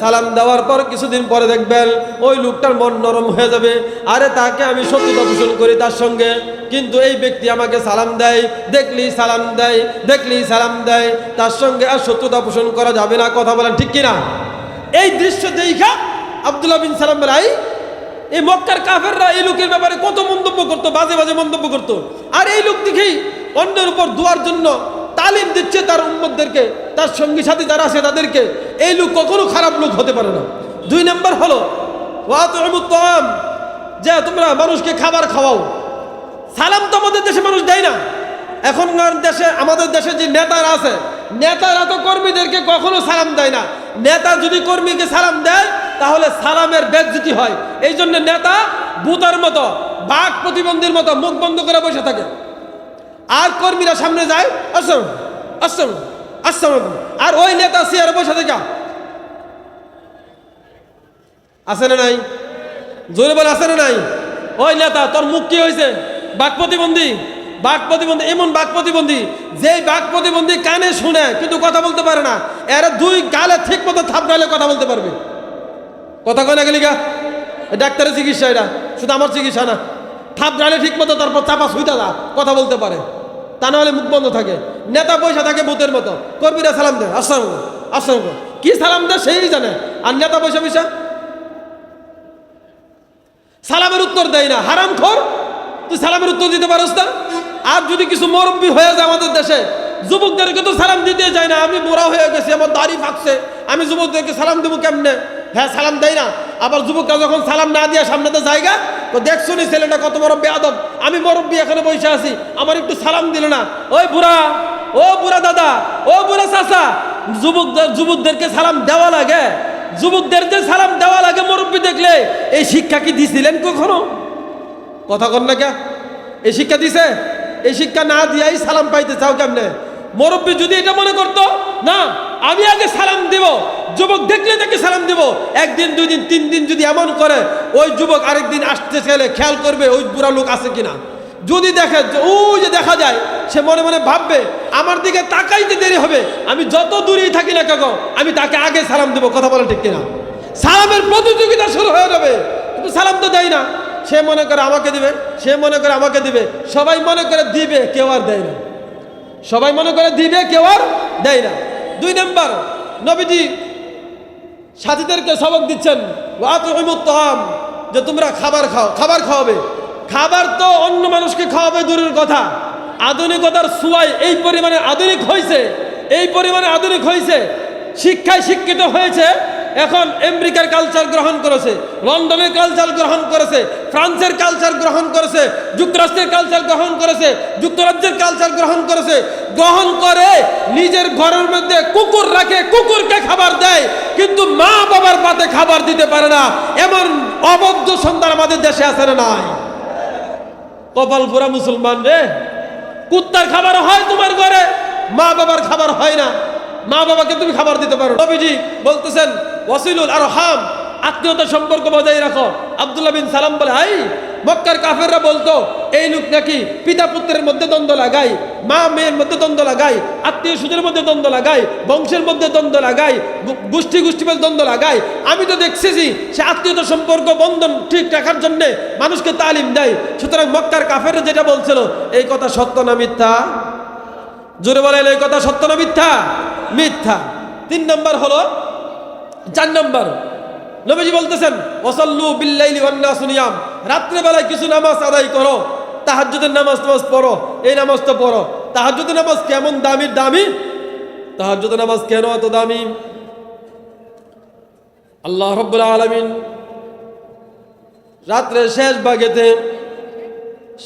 সালাম দেওয়ার পর কিছুদিন পরে দেখবেন ওই লোকটার মন নরম হয়ে যাবে, আরে তাকে আমি শত্রুতা পোষণ করি তার সঙ্গে, কিন্তু এই ব্যক্তি আমাকে সালাম দেয়, দেখলেই সালাম দেয়, দেখলেই সালাম দেয়, তার সঙ্গে আর শত্রুতা পোষণ করা যাবে না। কথা বলেন ঠিক কিনা? এই দৃশ্য দেখা আব্দুল্লাহ বিন সালাম বলে, এই মক্কার কাফেররা এই লোকের ব্যাপারে কত মন্তব্য করতো, বাজে বাজে মন্তব্য করতো, আর এই লোক দেখেই অন্যের উপর দোয়ার জন্য তালিম দিচ্ছে তার উম্মতদেরকে, তার সঙ্গী সাথী যারা আছে তাদেরকে। এই লোক কখনো খারাপ লোক হতে পারে না। 2 নম্বর হলো ওয়াতুমুত তাআম, যে তোমরা মানুষকে খাবার খাওয়াও। সালাম তো আমাদের দেশে মানুষ দেয় না। এখনকার দেশে, আমাদের দেশে যে নেতারা আছে, নেতারা তো কর্মীদেরকে কখনো সালাম দেয় না। নেতা যদি কর্মীকে সালাম দেয় তাহলে সালামের বেজ্জতি হয়। এই জন্য নেতা ভূতের মতো, বাঘ প্রতিবন্ধীর মতো মুখ বন্ধ করে বসে থাকে, আর কর্মীরা সামনে যায় আসসালাম আসসালাম আসসালাম, আর ওই নেতা চেয়ারে বসে থাকে। আছে না নাই? জোরে বলে আছে না নাই? ওই নেতা, তোর মুখ কি হয়েছে? বাক প্রতিবন্ধী, বাক প্রতিবন্ধী, এমন বাক প্রতিবন্ধী যে বাক প্রতিবন্ধী কানে শুনে কিন্তু কথা বলতে পারে না, এর 2 গালে ঠিক মতো থাপড়ালে কথা বলতে পারবে। কথা কয় না গেলিগা? ডাক্তারের চিকিৎসা এটা, শুধু আমার চিকিৎসা না। থাপড়ালে ঠিক মতো তারপর চাপা সুইটা দা কথা বলতে পারে, তা না হলে মুখ বন্ধ থাকে। নেতা পয়সা থাকে ভূতের মতো, কর্মীরা সালাম দেয় আসসালাম আসসালাম, কি সালাম দেয় সেই জানে, আর নেতা পয়সা পয়সা সালামের উত্তর দেয় না। হারামখোর, তুই সালামের উত্তর দিতে পারস না? আর যদি কিছু মুরব্বি হয়ে যায় আমাদের দেশে, যুবকদেরকে তো সালাম দিতে যায় না। আমি বুড়া হয়ে গেছি, আমার দাড়ি ফাঁকছে, আমি যুবকদেরকে সালাম দেবো কেমনে? হ্যাঁ, সালাম দেয় না। আবার যুবকরা যখন সালাম না দিয়ে সামনেতে জায়গা, তো দেখছো নি ছেলেটা কত বড় বেয়াদব, আমি মুরব্বি এখানে বসে আছি, আমার একটু সালাম দিল না। ওই বুড়া, ও বুড়া দাদা, ও বুড়া চাচা, যুবকদেরকে সালাম দেওয়া লাগে। যুবকদের যে সালাম দেওয়া লাগে মুরব্বি দেখলে, এই শিক্ষা কি দিছিলেন কখনো? কথা কন না কে? এই শিক্ষা দিছে? এই শিক্ষা না দিয়াই সালাম পাইতে চাও কেমনে? মুরব্বি যদি এটা মনে করতো না আমি আগে সালাম দিব, যুবক দেখলে তাকে সালাম দিব, 1 দিন 2 দিন 3 দিন যদি এমন করে, ওই যুবক আরেকদিন আসতে চাইলে খেয়াল করবে ওই বুড়া লোক আছে কিনা। যদি দেখে ওই যে দেখা যায়, সে মনে মনে ভাববে আমার দিকে তাকাইতে দেরি হবে, আমি যত দূরেই থাকি না কেন আমি তাকে আগে সালাম দেবো। কথা বলে ঠিক কিনা? সালামের প্রতিযোগিতা শুরু হয়ে যাবে, কিন্তু সালাম তো দেয় না। সে মনে করে আমাকে দিবে, সে মনে করে আমাকে দিবে, সবাই মনে করে দিবে, কেউ আর দেয় না। সবাই মনে করে দিবে, কেউ আর দেয় না। 2 নম্বর, নবীজি সাথীদেরকে সবক দিচ্ছেন ওয়াতুমুত তাআম, যে তোমরা খাবার খাও, খাবার খাওয়াবে। খাবার তো অন্য মানুষকে খাওয়াবে দূরের কথা, আধুনিকতার ছোঁয়ায় এই পরিমাণে আধুনিক হয়েছে, এই পরিমাণে আধুনিক হয়েছে, শিক্ষায় শিক্ষিত হয়েছে। এখন আমেরিকার কালচার গ্রহণ করেছে, লন্ডনের কালচার গ্রহণ করেছে, ফ্রান্সের কালচার গ্রহণ করেছে, যুক্তরাষ্ট্রের কালচার গ্রহণ করেছে, যুক্তরাজ্যের কালচার গ্রহণ করেছে। গ্রহণ করে নিজের ঘরের মধ্যে কুকুর রাখে, কুকুরকে খাবার দেয়, কিন্তু মা বাবার পাতে খাবার দিতে পারে না। এমন অবদ্ধ সন্তান আমাদের দেশে আছে না নাই? কপাল পুরা মুসলমান রে। কুত্তার খাবার হয় তোমার ঘরে, মা বাবার খাবার হয় না। মা বাবাকে তুমি খাবার দিতে পারো। নবীজি বলতেছেন ওয়াসিলুল আরহাম, আত্মীয়তার সম্পর্ক বজায় রাখো। আব্দুল্লাহ বিন সালাম বলে, হাই মক্কার কাফেররা বলতো এই লোক নাকি পিতা পুত্রের মধ্যে দ্বন্দ্ব লাগায়, মা মেয়ের মধ্যে দ্বন্দ্ব লাগায়, আত্মীয় স্বজনের মধ্যে দ্বন্দ্ব লাগায়, বংশের মধ্যে দ্বন্দ্ব লাগায়, গোষ্ঠী মধ্যে দ্বন্দ্ব লাগায়। আমি তো দেখছি সে আত্মীয়তার সম্পর্ক বন্ধন ঠিক রাখার জন্য মানুষকে তালিম দেয়। সুতরাং মক্কার কাফেররা যেটা বলছিল এই কথা সত্য না মিথ্যা? জোরে বলেন, এই কথা সত্য না মিথ্যা? মিথ্যা। 3 নম্বর হলো, 4 নম্বর নবীজি বলতেছেন ওয়াসাল্লু বিল্লাইলি ওয়ান নাসু নিয়াম, রাত্রে বেলায় কিছু নামাজ আদায় করো, তাহাজ্জুদের নামাজ পড়ো। এই নামাজটা পড়ো। তাহাজ্জুদের নামাজ কেমন দামি? তাহাজ্জুদের নামাজ কেন এত দামি? আল্লাহ রাব্বুল আলামিন রাত্রে শেষ ভাগেতে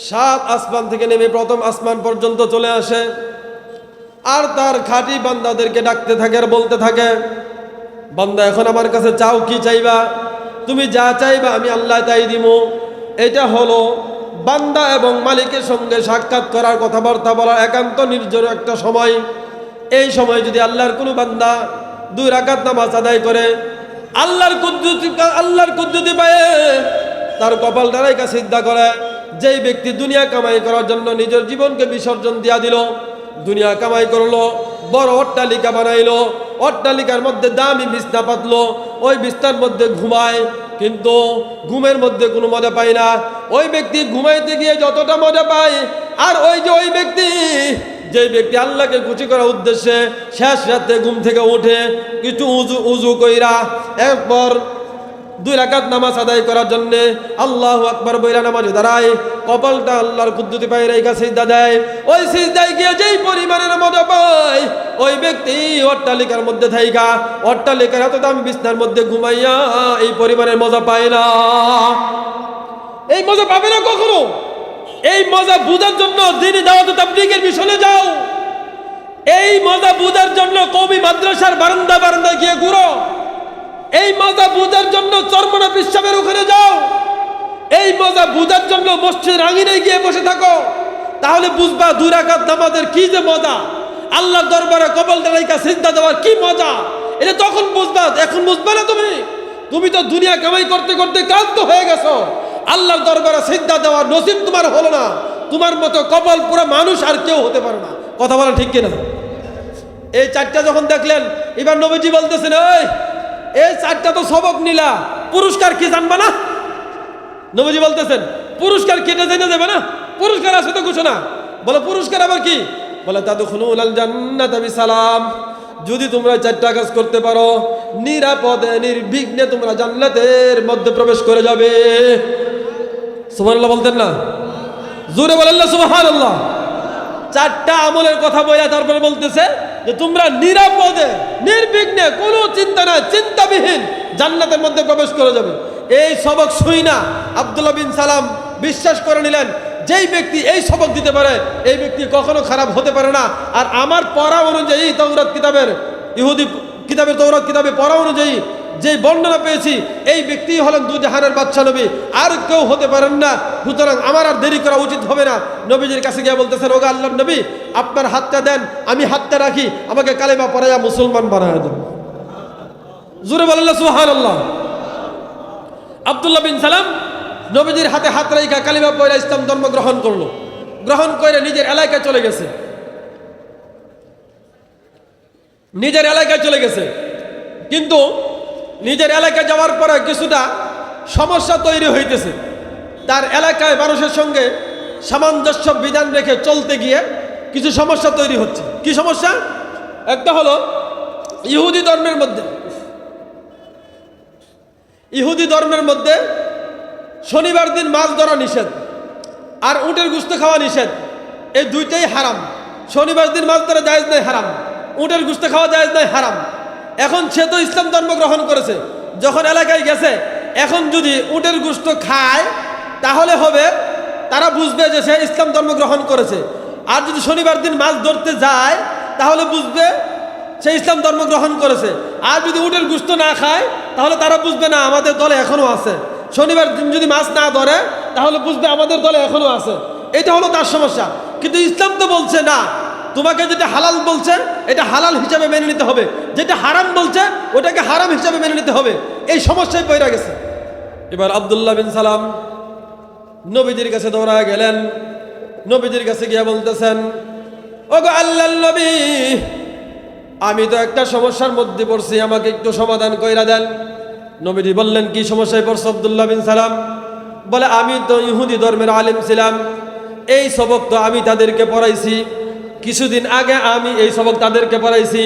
7 আসমান থেকে নেমে প্রথম আসমান পর্যন্ত চলে আসে, আর তার খাঁটি বান্দাদেরকে ডাকতে থাকে আর বলতে থাকে, বান্দা এখন আমার কাছে চাও, কি চাইবা? তুমি যা চাইবা আমি আল্লাহ তাই দিব। এটা হলো বান্দা এবং মালিকের সঙ্গে সাক্ষাৎ করার, কথাবার্তা বলার একান্ত নির্জন একটা সময়। এই সময় যদি আল্লাহর কোনো বান্দা 2 রাকাত নামাজ আদায় করে, আল্লাহর কুদরতি পায়ে তার কপালটারাই কাছে সিদ্ধা করে। যেই ব্যক্তি দুনিয়া কামাই করার জন্য নিজের জীবনকে বিসর্জন দিয়া দিল, দুনিয়া কামাই করলো, বড় অট্টালিকা বানাইলো, অট্টালিকার মধ্যে দামি বিছনা পাতলো, ওই বিছনার মধ্যে ঘুমায়, কিন্তু ঘুমের মধ্যে কোনো মজা পায় না। ওই ব্যক্তি ঘুমাইতে গিয়ে যতটা মজা পায়, আর ওই ব্যক্তি যে ব্যক্তি আল্লাহকে খুশি করার উদ্দেশ্যে শেষ রাতে ঘুম থেকে উঠে কিছু উজু কইরা এরপর 2 রাকাত নামাজ আদায় করার জন্য আল্লাহু আকবার বইরা নামাজে দাঁড়ায়, কপালটা আল্লাহর কুদরতি পায়ে রেখা সিজদা দেয়। ওই সিজদায় গিয়ে যেই পরিমাণের মজা পায়, ওই ব্যক্তি অট্টালিকার মধ্যে থাইকা অট্টালিকার এত দামি বিছনার মধ্যে ঘুমাইয়া এই পরিমাণের মজা পায় না। এই মজা পাবে না কখনো। এই মজা বুঝার জন্য দ্বীনি দাওয়াত ও তাবলীগের মিশনে যাও। এই মজা বুঝার জন্য কওমি মাদ্রাসার বারান্দা গিয়ে ঘুরো। এই মজা বুঝার জন্য চরমনা পিসাবের ওখানে যাও। এই মজা বুঝার জন্য মসজিদের আঙিনায় গিয়ে বসে থাকো, তাহলে বুঝবা 2 রাকাত নামাজের কি যে মজা, আল্লাহর দরবারে কপালটা রাইখা সিজদা দেওয়ার কি মজা, এটা তখন বুঝবা। এখন বুঝবা না। তুমি তো দুনিয়া কামাই করতে করতে ক্লান্ত হয়ে গেছো। আল্লাহর দরবারে সিজদা দেওয়ার নসিব তোমার হলো না। তোমার মতো কপাল পুরো মানুষ আর কেউ হতে পারে না। কথা বলা ঠিক কিনা? এই 4টা যখন দেখলেন, এবার নবীজি বলতেছেন, এই 4টা তো সবক নিলা, পুরস্কার কি জানবা না? নবীজি বলতেছেন, পুরস্কার কেটে জেনে যাবে না? পুরস্কার আছে তো ঘোষণা। বলে পুরস্কার আবার কি? বলে তাদখুলুনাল জান্নাতা বিসালাম। যদি তোমরা 4টা কাজ করতে পারো, নিরাপদে নির্বিঘ্নে তোমরা জান্নাতের মধ্যে প্রবেশ করে যাবে। সুবহানাল্লাহ বলতেন না? জোরে বলেন না সুবহানাল্লাহ। 4টা আমলের কথা বলে তারপরে বলতেছে যে তোমরা নিরাপদে নির্বিঘ্নে কোনো চিন্তা না, চিন্তাবিহীন জান্নাতের মধ্যে প্রবেশ করে যাবে। এই সবক শুই না আব্দুল্লাহ বিন সালাম বিশ্বাস করে নিলেন, যেই ব্যক্তি এই সবক দিতে পারে এই ব্যক্তি কখনো খারাপ হতে পারে না। আর আমার পড়া অনুযায়ী তাওরাত কিতাবের ইহুদি কিতাবের তাওরাত কিতাবে পড়া অনুযায়ী যে বর্ণনা পেয়েছি, এই ব্যক্তি হলেন 2 জাহানের বাদশা নবী, আর কেউ হতে পারেন না। সুতরাং আমার আর দেরি করা উচিত হবে না। নবীজির কাছে গিয়ে বলতেছেন, ওগো আল্লাহর নবী, আপনার হাতটা দেন, আমি হাতটা রাখি, আমাকে কালেমা পড়াইয়া মুসলমান বানায়া দেন। জোরে বলেন না সুবহানাল্লাহ। আব্দুল্লাহ বিন সালাম নবীজির হাতে হাত রাইখা কালেমা পড়া ইসলাম ধর্ম গ্রহণ করলো। গ্রহণ করে নিজের এলাকায় চলে গেছে। কিন্তু নিজের এলাকায় যাওয়ার পরে কিছুটা সমস্যা তৈরি হইতেছে। তার এলাকায় মানুষের সঙ্গে সামঞ্জস্য বিধান রেখে চলতে গিয়ে কিছু সমস্যা তৈরি হচ্ছে। কি সমস্যা? একটা হলো ইহুদি ধর্মের মধ্যে শনিবার দিন মাছ ধরা নিষেধ, আর উটের গোশত খাওয়া নিষেধ। এই দুইটাই হারাম। শনিবার দিন মাছ ধরা জায়েজ নাই, হারাম। উটের গোশত খাওয়া জায়েজ নাই, হারাম। এখন সে তো ইসলাম ধর্ম গ্রহণ করেছে, যখন এলাকায় গেছে, এখন যদি উটের গোশত খায় তাহলে হবে, তারা বুঝবে যে সে ইসলাম ধর্ম গ্রহণ করেছে। আর যদি শনিবার দিন মাছ ধরতে যায় তাহলে বুঝবে সে ইসলাম ধর্ম গ্রহণ করেছে। আর যদি উটের গোশত না খায় তাহলে তারা বুঝবে না আমাদের দলে এখনো আছে। শনিবার দিন যদি মাছ না ধরে তাহলে বুঝবে আমাদের দলে এখনো আছে। এটা হলো তার সমস্যা। কিন্তু ইসলাম তো বলছে না, তোমাকে যেটা হালাল বলছে এটা হালাল হিসাবে মেনে নিতে হবে, যেটা হারাম বলছে ওটাকে হারাম হিসাবে মেনে নিতে হবে। এই সমস্যায় পড়ে গেছে। এবার আব্দুল্লাহ বিন সালাম নবীজির কাছে দৌড়ায় গেলেন। নবীজির কাছে গিয়ে বলতেছেন, ওগো আল্লাহর নবী, আমি তো একটা সমস্যার মধ্যে পড়ছি, আমাকে একটু সমাধান কইরা দেন। নবীজি বললেন, কি সমস্যায় পড়ছ আব্দুল্লাহ বিন সালাম? বলে, আমি তো ইহুদি ধর্মের আলেম ছিলাম, এই সবক তো আমি তাদেরকে পড়াইছি। কিছুদিন আগে আমি এই সবক তাদেরকে পড়াইছি।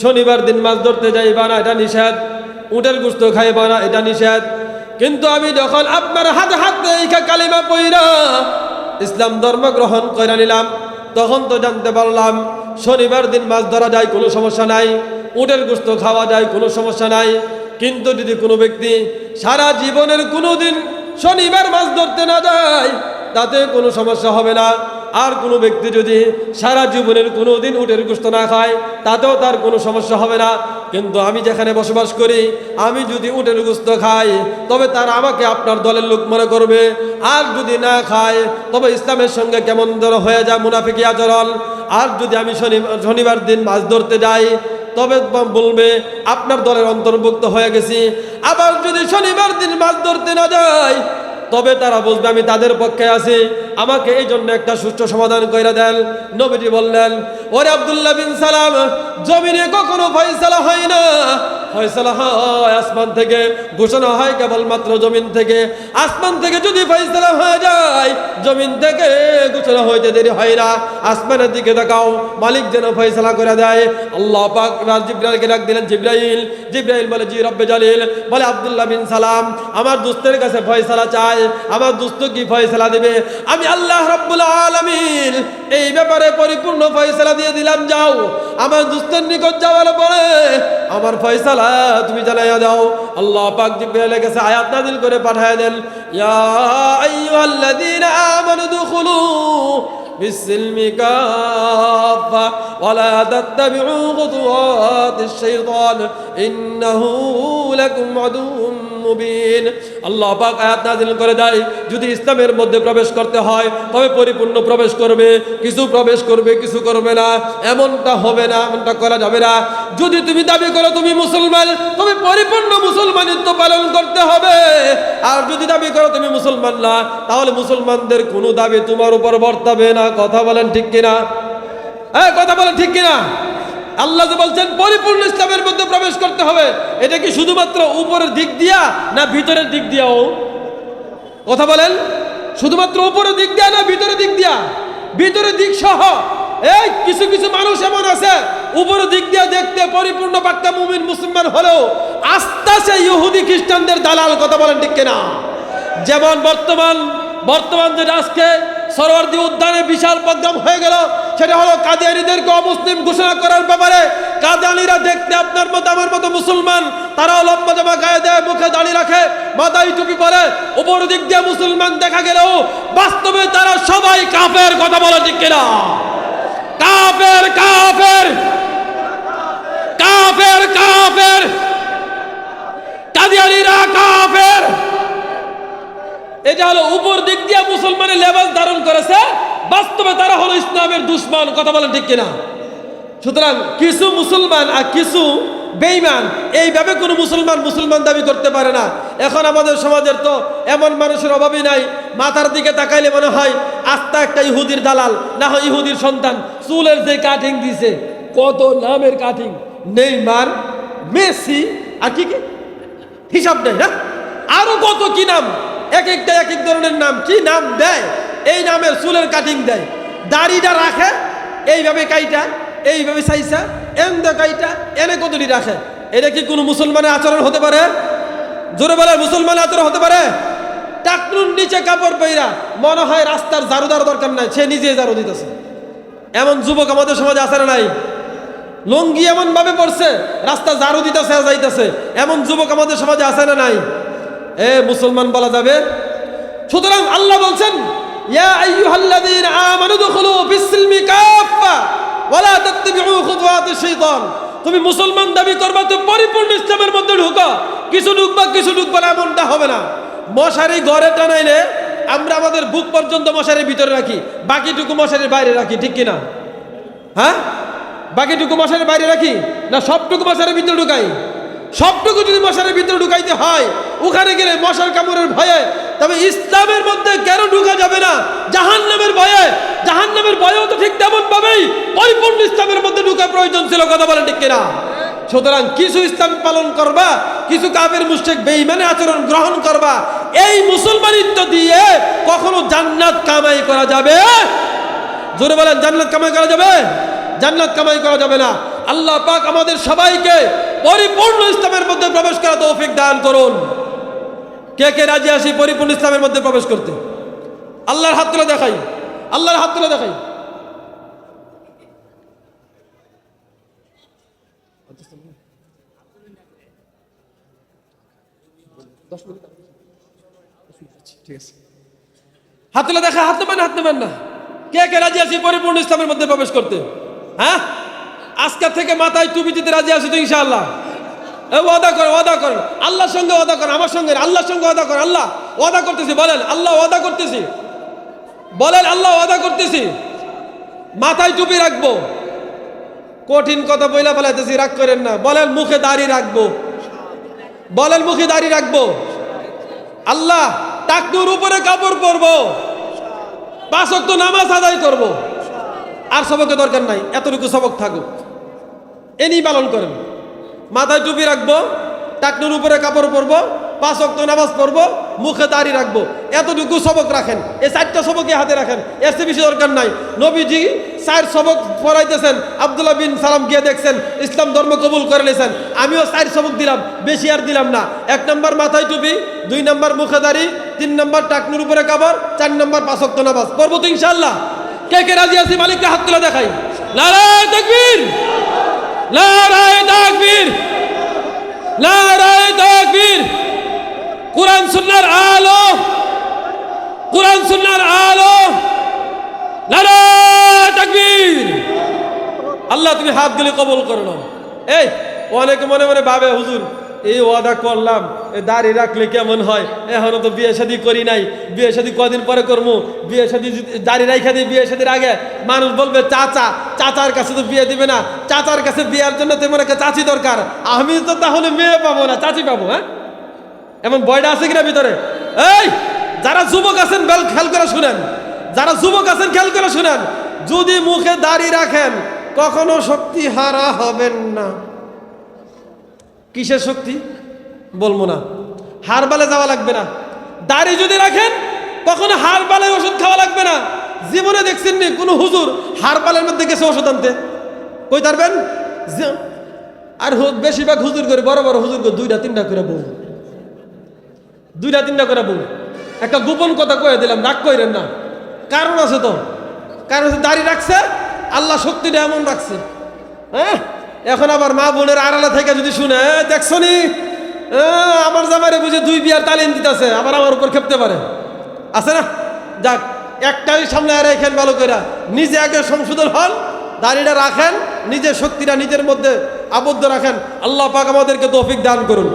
শনিবার দিন মাছ ধরতে যাইবা না, এটা নিষেধ। উটের গোশত খাইবা না, এটা নিষেধ। কিন্তু আমি যখন আপনার হাতে হাতে কালিমা পইরা ইসলাম ধর্ম গ্রহণ করে নিলাম, তখন তো জানতে পারলাম শনিবার দিন মাছ ধরা যায়, কোনো সমস্যা নাই। উটের গোশত খাওয়া যায়, কোনো সমস্যা নাই। কিন্তু যদি কোনো ব্যক্তি সারা জীবনের কোনো দিন শনিবার মাছ ধরতে না যায় তাতে কোনো সমস্যা হবে না। আর কোনো ব্যক্তি যদি সারা জীবনের কোনো দিন উটের গোশত না খায় তাতেও তার কোনো সমস্যা হবে না। কিন্তু আমি যেখানে বসবাস করি, আমি যদি উটের গোশত খাই তবে তারা আমাকে আপনার দলের লোক মনে করবে। আর যদি না খায় তবে ইসলামের সঙ্গে কেমন ধর হয়ে যায় মুনাফিকি আচরণ। আর যদি আমি শনিবার দিন মাছ ধরতে যাই তবে বলবে আপনার দলের অন্তর্ভুক্ত হয়ে গেছি। আবার যদি শনিবার দিন মাছ ধরতে না যায় তবে তারা বুঝবে আমি তাদের পক্ষে আছি। আমাকে এই জন্য একটা সুষ্ঠু সমাধান কইরা দেন। নবীজি বললেন, ওরে আব্দুল্লাহ বিন সালাম, জমিনে কখনো ফয়সালা হয় না, ফয়সালা হয় আসমান থেকে, ঘোষণা হয় কেবলমাত্র জমিন থেকে। আসমান থেকে যদি ফয়সালা হয়ে যায়, জমিন থেকে ঘোষণা হইতে দেরি হয় না। আসমানের দিকে তাকাও, মালিক যেন ফয়সালা করে দেয়। আল্লাহ পাক এবার জিবরাইলকে ডাক দিলেন, জিবরাইল। জিবরাইল বলে, জি রব্বে জালিল। বলে, আব্দুল্লাহ বিন সালাম, আমার দোস্তের কাছে ফয়সালা চাই। আমার দোস্ত কি ফয়সালা দিবে? আমি আল্লাহ রাব্বুল আলামিন এই ব্যাপারে পরিপূর্ণ ফয়সালা দিয়ে দিলাম। যাও আমার দোস্তের নিকট যাওয়ার পরে আমার ফয়সালা তুমি জানাইয়া দাও। আল্লাহ পাক জিবরাইলের কাছে আয়াত নাযিল করে পাঠায় দেন, ইয়া আইয়ুহাল্লাযীনা আমানু দুখুলু বিসসিলমি কাফা ওয়ালা তাত্তাবিউ খুতুওয়াতিশ শাইতান ইন্নাহু লাকুম আদুউম মুবিন। আল্লাহ পাক আয়াত নাযিল করে দেয়, যদি ইসলামের মধ্যে প্রবেশ করতে হয় তবে পরিপূর্ণ প্রবেশ করবে, কিছু প্রবেশ করবে কিছু করবে না, এমনটা হবে না, এমনটা করা যাবে না। যদি তুমি দাবি করো তুমি মুসলমান, তবে পরিপূর্ণ মুসলমানিত্ব পালন করতে হবে। আর যদি দাবি করো তুমি মুসলমান না, তাহলে মুসলমানদের কোনো দাবি তোমার উপর বর্তাবে না। কথা বলেন ঠিক কিনা? হ্যাঁ, কথা বলেন ঠিক কিনা? আল্লাহ যে বলছেন পরিপূর্ণ ইসলামের মধ্যে প্রবেশ করতে হবে, এটা কি শুধুমাত্র উপরের দিক দিয়া না ভিতরের দিক দিয়াও? কথা বলেন, শুধুমাত্র উপরের দিক দিয়া না ভিতরের দিক দিয়া? ভিতরের দিক সহ। এই কিছু কিছু মানুষ এমন আছে উপরের দিক দিয়া দেখতে পরিপূর্ণ পাক্কা মুমিন মুসলমান হলেও আস্তে আস্তে ইহুদি খ্রিস্টানদের দালাল। কথা বলেন ঠিক কিনা? যেমন বর্তমান যে আজকে সরোয়ার্দী উদ্যানে বিশাল প্রোগ্রাম হয়ে গেল, সেটা হলো কাদিয়ানীদেরকে অমুসলিম ঘোষণা করার ব্যাপারে। কাদিয়ানীরা দেখতে আপনার মতো আমার মতো মুসলমান, তারাও লম্বা জামা গায়ে দেয়, মুখে দাড়ি রাখে, মাথায় টুপি পরে, উপর দিক দিয়ে মুসলমান দেখা গেলেও বাস্তবে তারা সবাই কাফের। কথা বলে ঠিক কিনা? কাফের কাফের কাফের কাফের, কাদিয়ানীরা কাফের। এটা হলো উপর দিক দিয়ে মুসলমানের লেবাস ধারণ করেছে, বাস্তবে তারা হলো ইসলামের দুশমন। কথা বলেন ঠিক কিনা? সুতরাং কিছু মুসলমান আর কিছু বেঈমান, এইভাবে কোনো মুসলমান দাবি করতে পারে না। এখন আমাদের সমাজের তো এমন মানুষের অভাবই নাই, মাথার দিকে তাকাইলে মনে হয় আস্তা একটা ইহুদির দালাল, না হয় ইহুদির সন্তান। চুলের যে কাটিং দিছে, কত নামের কাটিং, নেইমার, মেসি, আর কি কি হিসাব নেই না, আরো কত কি নাম, এক একটা এক এক ধরনের নাম, কি নাম দেয়, এই নামের চুলের কাটিং দেয়। দাড়িটা রাখে এইভাবে কাইটা, এইভাবে সাইসা, এমদা কাইটা, এনে কতটি রাখে। এটা কি কোনো মুসলমানের আচরণ হতে পারে? জোরে বলে, মুসলমানের আচরণ হতে পারে? টাকনুর নিচে কাপড় পইরা মনে হয় রাস্তার ঝাড়ু দেওয়ার দরকার নাই, সে নিজে ঝাড়ু দিতেছে। এমন যুবক আমাদের সমাজে আছে না নাই? লুঙ্গি এমন ভাবে পড়ছে রাস্তা ঝাড়ু দিতেছে যাইতেছে, এমন যুবক আমাদের সমাজে আছে না নাই? মুসলমান বলা যাবে? সুতরাং আল্লাহ বলছেন, ইয়া আইয়ুহাল্লাযীনা আমানু দুখুলু বিসসিলমি কাফা ওয়ালা তাত্তাবিউ খুতুওয়াতিশ শাইতান। তুমি মুসলমান দাবি করবা তো পরিপূর্ণ ইসলামের মধ্যে ঢুকো, কিছু ঢুকবা না, এমনটা হবে না। মশারি ঘরে টানাইলে আমরা আমাদের বুক পর্যন্ত মশারির ভিতরে রাখি, বাকিটুকু মশারির বাইরে রাখি, ঠিক কিনা? হ্যাঁ, বাকিটুকু মশারির বাইরে রাখি না সবটুকু মশারির ভিতরে ঢুকাই? সবটুকু যদি মশারির ভিতরে ঢুকাইতে হয়, ওখানে গেলে মশার কামড়ের ভয়ে, তবে ইসলামের মধ্যে কেন ঢুকা যাবে না? জাহান্নামের ভয়ে। জাহান্নামের ভয়েও তো ঠিক তেমন ভাবেই পরিপূর্ণ ইসলামের মধ্যে ঢুকা প্রয়োজন ছিল। কথা বলেন ঠিক কিনা? সুতরাং কিছু ইসলাম পালন করবা, কিছু কাফের মুশরিক বেঈমানের আচরণ গ্রহণ করবা, এই মুসলমানিত্ব দিয়ে কখনো জান্নাত কামাই করা যাবে? জোরে বলেন, জান্নাত কামাই করা যাবে? জান্নাত কামাই করা যাবে না। আল্লাহ পাক আমাদের সবাইকে পরিপূর্ণ ইসলামের মধ্যে প্রবেশ করার তৌফিক দান করুন। কে কে রাজি আছি পরিপূর্ণ ইসলামের মধ্যে প্রবেশ করতে? আল্লাহর হাত তুলে দেখাই, আল্লাহর হাত তুলে দেখাই। হাত তুলে দেখা, হাত নেবেন না। কে কে রাজি আছি পরিপূর্ণ ইসলামের মধ্যে প্রবেশ করতে? হ্যাঁ, আজকের থেকে মাথায় টুপি দিতে রাজি আছি তো ইনশাআল্লাহ? ওয়াদা করেন, আল্লাহর সঙ্গে ওয়াদা করেন, আমার সঙ্গে, আল্লাহর সঙ্গে ওয়াদা করেন। আল্লাহ ওয়াদা করতেছি, বলেন আল্লাহ ওয়াদা করতেছি, বলেন আল্লাহ ওয়াদা করতেছি মাথায় টুপি রাখবো। কঠিন কথা বইলা ফেলাইতেছি, রাগ করেন না। বলেন মুখে দাড়ি রাখবো, বলেন মুখে দাড়ি রাখবো। আল্লাহ টাকনুর উপরে কাপড় পরবো, 5 ওয়াক্ত নামাজ আদায় করব, আর সবকে দরকার নাই, এতটুকু সবক থাকুক, এনি পালন করেন। মাথায় টুপি রাখবো, টাকনুর উপরে কাপড় পরবো, 5 ওয়াক্ত নামাজ পড়বো, মুখে দাড়ি রাখবো, এতটুকু সবক রাখেন। এই 4টা সবকে হাতে রাখেন, এর চেয়ে বেশি দরকার নাই। নবীজি 4 সবক পড়াইতেছেন, আব্দুল্লাহ বিন সালাম গিয়ে দেখছেন ইসলাম ধর্ম কবুল করে নিয়েছেন। আমিও 4 সবক দিলাম, বেশি আর দিলাম না। 1 নম্বর মাথায় টুপি, 2 নম্বর মুখে দাড়ি, 3 নম্বর টাকনুর উপরে কাপড়, 4 নম্বর 5 ওয়াক্ত নামাজ পড়বো তো ইনশাআল্লাহ। কে কে রাজি আছি? মালিককে হাত তুলে দেখাই। নারায়ে তাকবীর, নারায়ে তাকবীর, নারায়ে তাকবীর। কুরআন সুন্নাহর আলো, কুরআন সুন্নাহর আলো, নারায়ে তাকবীর। আল্লাহ তুমি হাত দিলে কবুল করো না। এই অনেকে মনে মনে ভাবে হুজুর এই ওয়াদা করলাম, এই দাড়ি রাখলে কেমন হয়, এখনো তো বিয়ে শাদী করি নাই, বিয়ে শাদী কদিন পরে করবো, বিয়ে শাদী দাড়ি রাখা দিয়ে বিয়ে শাদীর আগে মানুষ বলবে চাচা, চাচার কাছে তো বিয়ে দিবে না, চাচার কাছে বিয়ের জন্য তেমন একটা চাচি দরকার, আমি তো তাহলে মেয়ে পাবো না, চাচি পাবো। হ্যাঁ, এমন ভয়টা আছে কিনা ভিতরে? এই যারা যুবক আছেন বেল খেয়াল করে শুনেন, যারা যুবক আছেন খেয়াল করে শুনেন, যদি মুখে দাড়ি রাখেন কখনো শক্তি হারা হবেন না। কিসের শক্তি বলবো না, হারবালে যাওয়া লাগবে না। দাড়ি যদি রাখেন কখনো হারবালে ওষুধ খাওয়া লাগবে না। জীবনে দেখছেন নি কোনো হুজুর হারবালের মধ্যে গেছে ওষুধ আনতে? কই পারবেন? আর বেশিরভাগ হুজুর করে, বড় বড় হুজুর করে 2টা 3টা করে বউ, 2টা 3টা করে বউ। একটা গোপন কথা কয়ে দিলাম, রাগ কইরেন না, কারণ আছে তো। কারণ দাড়ি রাখছে, আল্লাহ শক্তিটা এমন রাখছে। হ্যাঁ, এখন আবার মা বোনের আড়ালে থেকে যদি শুনে দেখছো নি আমার জামাইরে বুঝে 2 বিয়ার তালিম দিতেছে, আবার আমার উপর খেপতে পারে, আছে না? যাক, একটাই সামনে রেখেন ভালো করে, নিজে আগে সংশোধন হন, দাড়িটা রাখেন, নিজের শক্তিটা নিজের মধ্যে আবদ্ধ রাখেন। আল্লাহ পাক আমাদেরকে তৌফিক দান করুন।